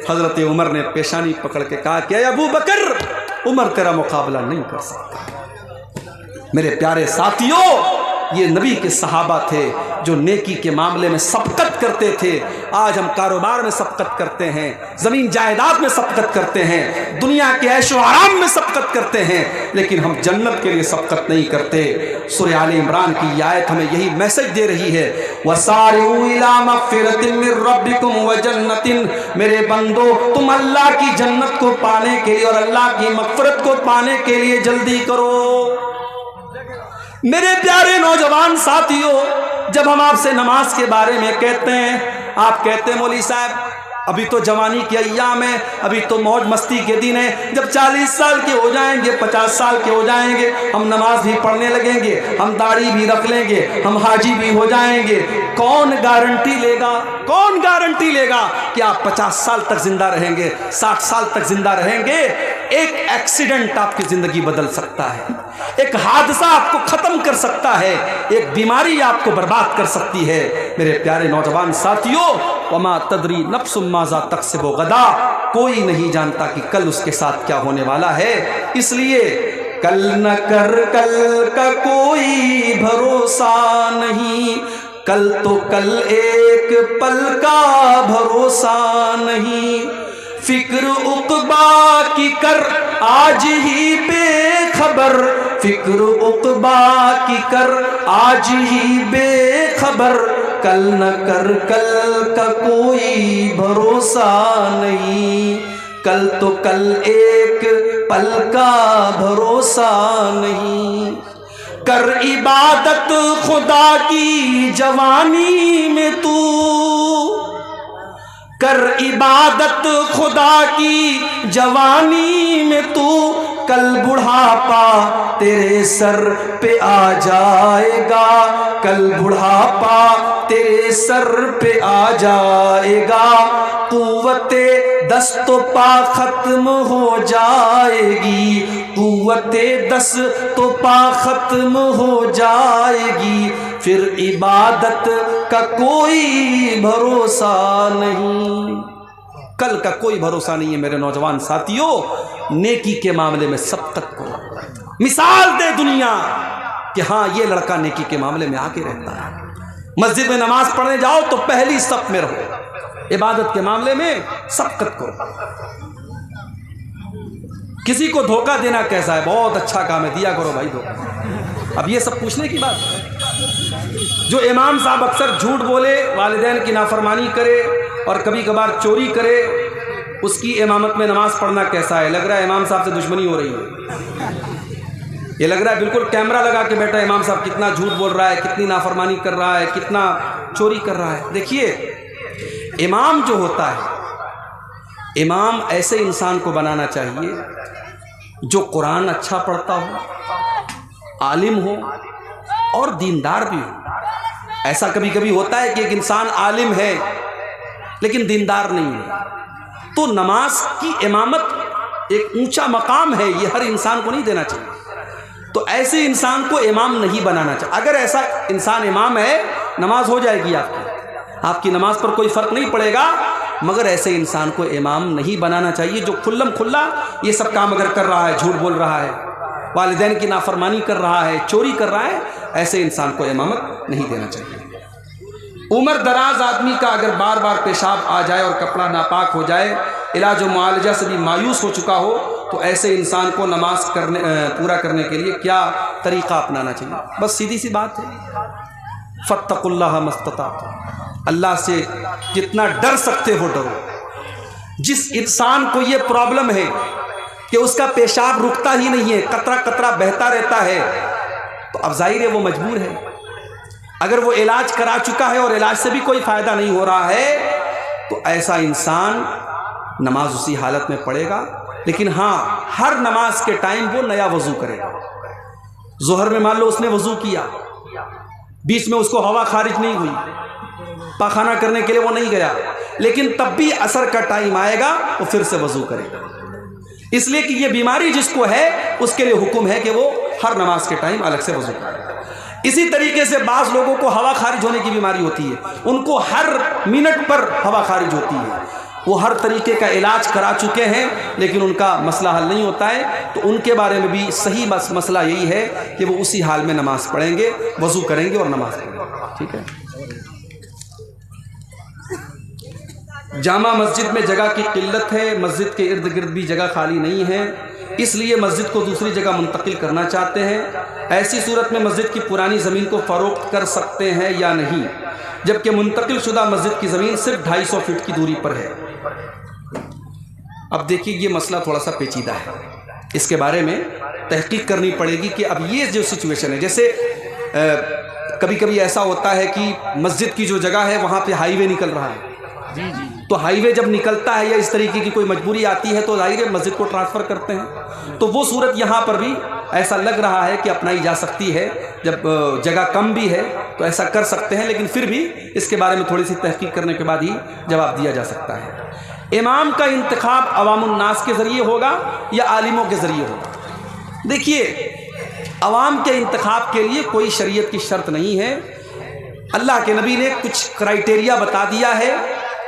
हजरत उमर ने पेशानी पकड़ के कहा कि अबू बकर, उमर तेरा मुकाबला नहीं कर सकता। मेरे प्यारे साथियों, ये नबी के सहाबा थे जो नेकी के मामले में सबकत करते थे। आज हम कारोबार में सबकत करते हैं, ज़मीन जायदाद में सबकत करते हैं, दुनिया के ऐशो आराम में सबकत करते हैं, लेकिन हम जन्नत के लिए सबकत नहीं करते। सूरह आले इमरान की आयत हमें यही मैसेज दे रही है, वसारिऊ इला मग़फ़िरतिन मिर रब्बिकुम व जन्नतिन, मेरे बंदो तुम अल्लाह की जन्नत को पाने के लिए और अल्लाह की मग़फ़िरत को पाने के लिए जल्दी करो। मेरे प्यारे नौजवान साथियों, जब हम आपसे नमाज के बारे में कहते हैं, आप कहते हैं मौलवी साहब अभी तो जवानी के अय्याम है, अभी तो मौज मस्ती के दिन है। जब 40 साल के हो जाएंगे, 50 साल के हो जाएंगे, हम नमाज भी पढ़ने लगेंगे, हम दाढ़ी भी रख लेंगे, हम हाजी भी हो जाएंगे। कौन गारंटी लेगा, कौन गारंटी लेगा कि आप 50 साल तक जिंदा रहेंगे, 60 साल तक जिंदा रहेंगे? एक एक्सीडेंट आपकी जिंदगी बदल सकता है, एक हादसा आपको खत्म कर सकता है, एक बीमारी आपको बर्बाद कर सकती है। मेरे प्यारे नौजवान साथियों, वमा तदरी नफ्सुम माज़ा तक्सिबु गदा, कोई नहीं जानता कि कल उसके साथ क्या होने वाला है। इसलिए कल न कर, कल का कोई भरोसा नहीं, कल तो कल एक पल का भरोसा नहीं। फिक्र उक़बा की कर आज ही बेखबर, फिक्र उक़बा की कर आज ही बेखबर, कल न कर, कल का कोई भरोसा नहीं, कल तो कल एक पल का भरोसा नहीं। कर इबादत खुदा की जवानी में तू, कर इबादत खुदा की जवानी में तू, कल बुढ़ापा तेरे सर पे आ जाएगा, कल बुढ़ापा तेरे सर पे आ जाएगा। कुव्वते दस्तो पा खत्म हो जाएगी, कुव्वते दस्तो पा खत्म हो जाएगी, फिर इबादत का कोई भरोसा नहीं। कल का कोई भरोसा नहीं है मेरे नौजवान साथियों। नेकी के मामले में सब तक को मिसाल दे दुनिया कि हाँ, ये लड़का नेकी के मामले में आगे रहता है। मस्जिद में नमाज पढ़ने जाओ तो पहली सफ में रहो, इबादत के मामले में सबकत करो। किसी को धोखा देना कैसा है? बहुत अच्छा काम है, दिया करो भाई धोखा। अब ये सब पूछने की बात है। जो इमाम साहब अक्सर झूठ बोले, वालिदैन की नाफरमानी करे और कभी कभार चोरी करे, उसकी इमामत में नमाज पढ़ना कैसा है? लग रहा है इमाम साहब से दुश्मनी हो रही है। ये लग रहा है बिल्कुल कैमरा लगा के बैठा इमाम साहब कितना झूठ बोल रहा है, कितनी नाफरमानी कर रहा है, कितना चोरी कर रहा है। देखिए, इमाम जो होता है, इमाम ऐसे इंसान को बनाना चाहिए जो कुरान अच्छा पढ़ता हो, आलिम हो और दीनदार भी हो। ऐसा कभी कभी होता है कि एक इंसान आलिम है लेकिन दीनदार नहीं है, तो नमाज की इमामत एक ऊंचा मकाम है, ये हर इंसान को नहीं देना चाहिए। तो ऐसे इंसान को इमाम नहीं बनाना चाहिए। अगर ऐसा इंसान इमाम है, नमाज हो जाएगी आपकी नमाज पर कोई फ़र्क नहीं पड़ेगा, मगर ऐसे इंसान को इमाम नहीं बनाना चाहिए जो खुल्लम खुल्ला ये सब काम अगर कर रहा है, झूठ बोल रहा है, वालिदैन की नाफरमानी कर रहा है, चोरी कर रहा है, ऐसे इंसान को इमामत नहीं देना चाहिए। उम्र दराज आदमी का अगर बार बार पेशाब आ जाए और कपड़ा नापाक हो जाए, इलाज और मुआलजा से भी मायूस हो चुका हो, तो ऐसे इंसान को नमाज पूरा करने के लिए क्या तरीक़ा अपनाना चाहिए? बस सीधी सी बात है, फत्तकुल्लाह मस्तताअतुम, अल्लाह से जितना डर सकते हो डरो। जिस इंसान को ये प्रॉब्लम है कि उसका पेशाब रुकता ही नहीं है, कतरा कतरा बहता रहता है, तो अब जाहिर है वो मजबूर है। अगर वो इलाज करा चुका है और इलाज से भी कोई फ़ायदा नहीं हो रहा है, तो ऐसा इंसान नमाज उसी हालत में पढ़ेगा। लेकिन हाँ, हर नमाज के टाइम वो नया वज़ू करेगा। ज़ोहर में मान लो उसने वज़ू किया, बीच में उसको हवा खारिज नहीं हुई, पाखाना करने के लिए वो नहीं गया, लेकिन तब भी असर का टाइम आएगा वो फिर से वज़ू करेगा। इसलिए कि ये बीमारी जिसको है उसके लिए हुक्म है कि वो हर नमाज के टाइम अलग से वज़ू करे। इसी तरीके से बाज़ लोगों को हवा खारिज होने की बीमारी होती है, उनको हर मिनट पर हवा खारिज होती है, वो हर तरीके का इलाज करा चुके हैं लेकिन उनका मसला हल नहीं होता है। तो उनके बारे में भी सही मसला यही है कि वो उसी हाल में नमाज पढ़ेंगे, वज़ू करेंगे और नमाज पढ़ेंगे। ठीक है। जामा मस्जिद में जगह की किल्लत है, मस्जिद के इर्द गिर्द भी जगह खाली नहीं है, इसलिए मस्जिद को दूसरी जगह मुंतकिल करना चाहते हैं। ऐसी सूरत में मस्जिद की पुरानी ज़मीन को फ़रोख्त कर सकते हैं या नहीं, जबकि मुंतकिल शुदा मस्जिद की ज़मीन सिर्फ 250 फीट की दूरी पर है। अब देखिए, ये मसला थोड़ा सा पेचीदा है, इसके बारे में तहकीक करनी पड़ेगी कि अब ये जो सिचुएशन है, जैसे कभी कभी ऐसा होता है कि मस्जिद की जो जगह है वहाँ पे हाईवे निकल रहा है, जी जी, तो हाईवे जब निकलता है या इस तरीके की कोई मजबूरी आती है तो जाहिर है मस्जिद को ट्रांसफ़र करते हैं। तो वो सूरत यहाँ पर भी ऐसा लग रहा है कि अपनाई जा सकती है, जब जगह कम भी है तो ऐसा कर सकते हैं, लेकिन फिर भी इसके बारे में थोड़ी सी तहकीक करने के बाद ही जवाब दिया जा सकता है। इमाम का इंतखाब अवामुन्नास के ज़रिए होगा या आलिमों के ज़रिए होगा? देखिए, अवाम के इंतखाब के लिए कोई शरीयत की शर्त नहीं है। अल्लाह के नबी ने कुछ क्राइटेरिया बता दिया है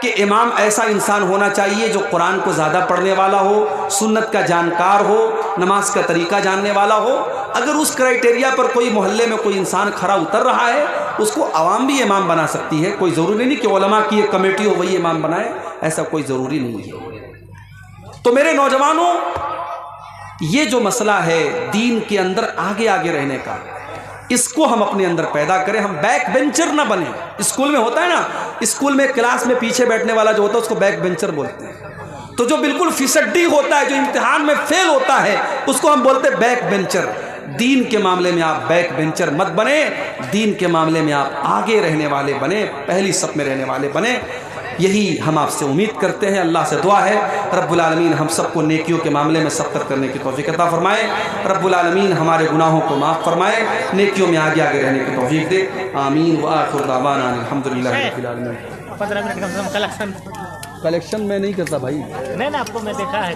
कि इमाम ऐसा इंसान होना चाहिए जो कुरान को ज़्यादा पढ़ने वाला हो, सुन्नत का जानकार हो, नमाज का तरीका जानने वाला हो। अगर उस क्राइटेरिया पर कोई मोहल्ले में कोई इंसान खरा उतर रहा है, उसको अवाम भी इमाम बना सकती है। कोई ज़रूरी नहीं कि उलमा की एक कमेटी हो वही इमाम बनाए, ऐसा कोई ज़रूरी नहीं है। तो मेरे नौजवानों, ये जो मसला है दीन के अंदर आगे आगे रहने का, इसको हम अपने अंदर पैदा करें। हम बैक बेंचर ना बने। स्कूल में होता है ना, स्कूल में क्लास में पीछे बैठने वाला जो होता है उसको बैक बेंचर बोलते हैं। तो जो बिल्कुल फिसड्डी होता है, जो इम्तिहान में फेल होता है, उसको हम बोलते हैं बैक बेंचर। दीन के मामले में आप बैक बेंचर मत बने, दीन के मामले में आप आगे रहने वाले बने, पहली सफ में रहने वाले बने। यही हम आपसे उम्मीद करते हैं। अल्लाह से दुआ है रब्बुल आलमीन हम सबको नेकियों के मामले में सबकत करने की तौफीक अता फरमाए। रब्बुल आलमीन हमारे गुनाहों को माफ़ फरमाए, नेकियों में आगे आगे रहने की तौफीक दे। आमीन व आखिर दावाना अल्हम्दुलिल्लाहि रब्बिल आलमीन। 15 मिनट कम से कम कलेक्शन कलेक्शन मैं नहीं करता भाई। नहीं ना, आपको मैं देखा है।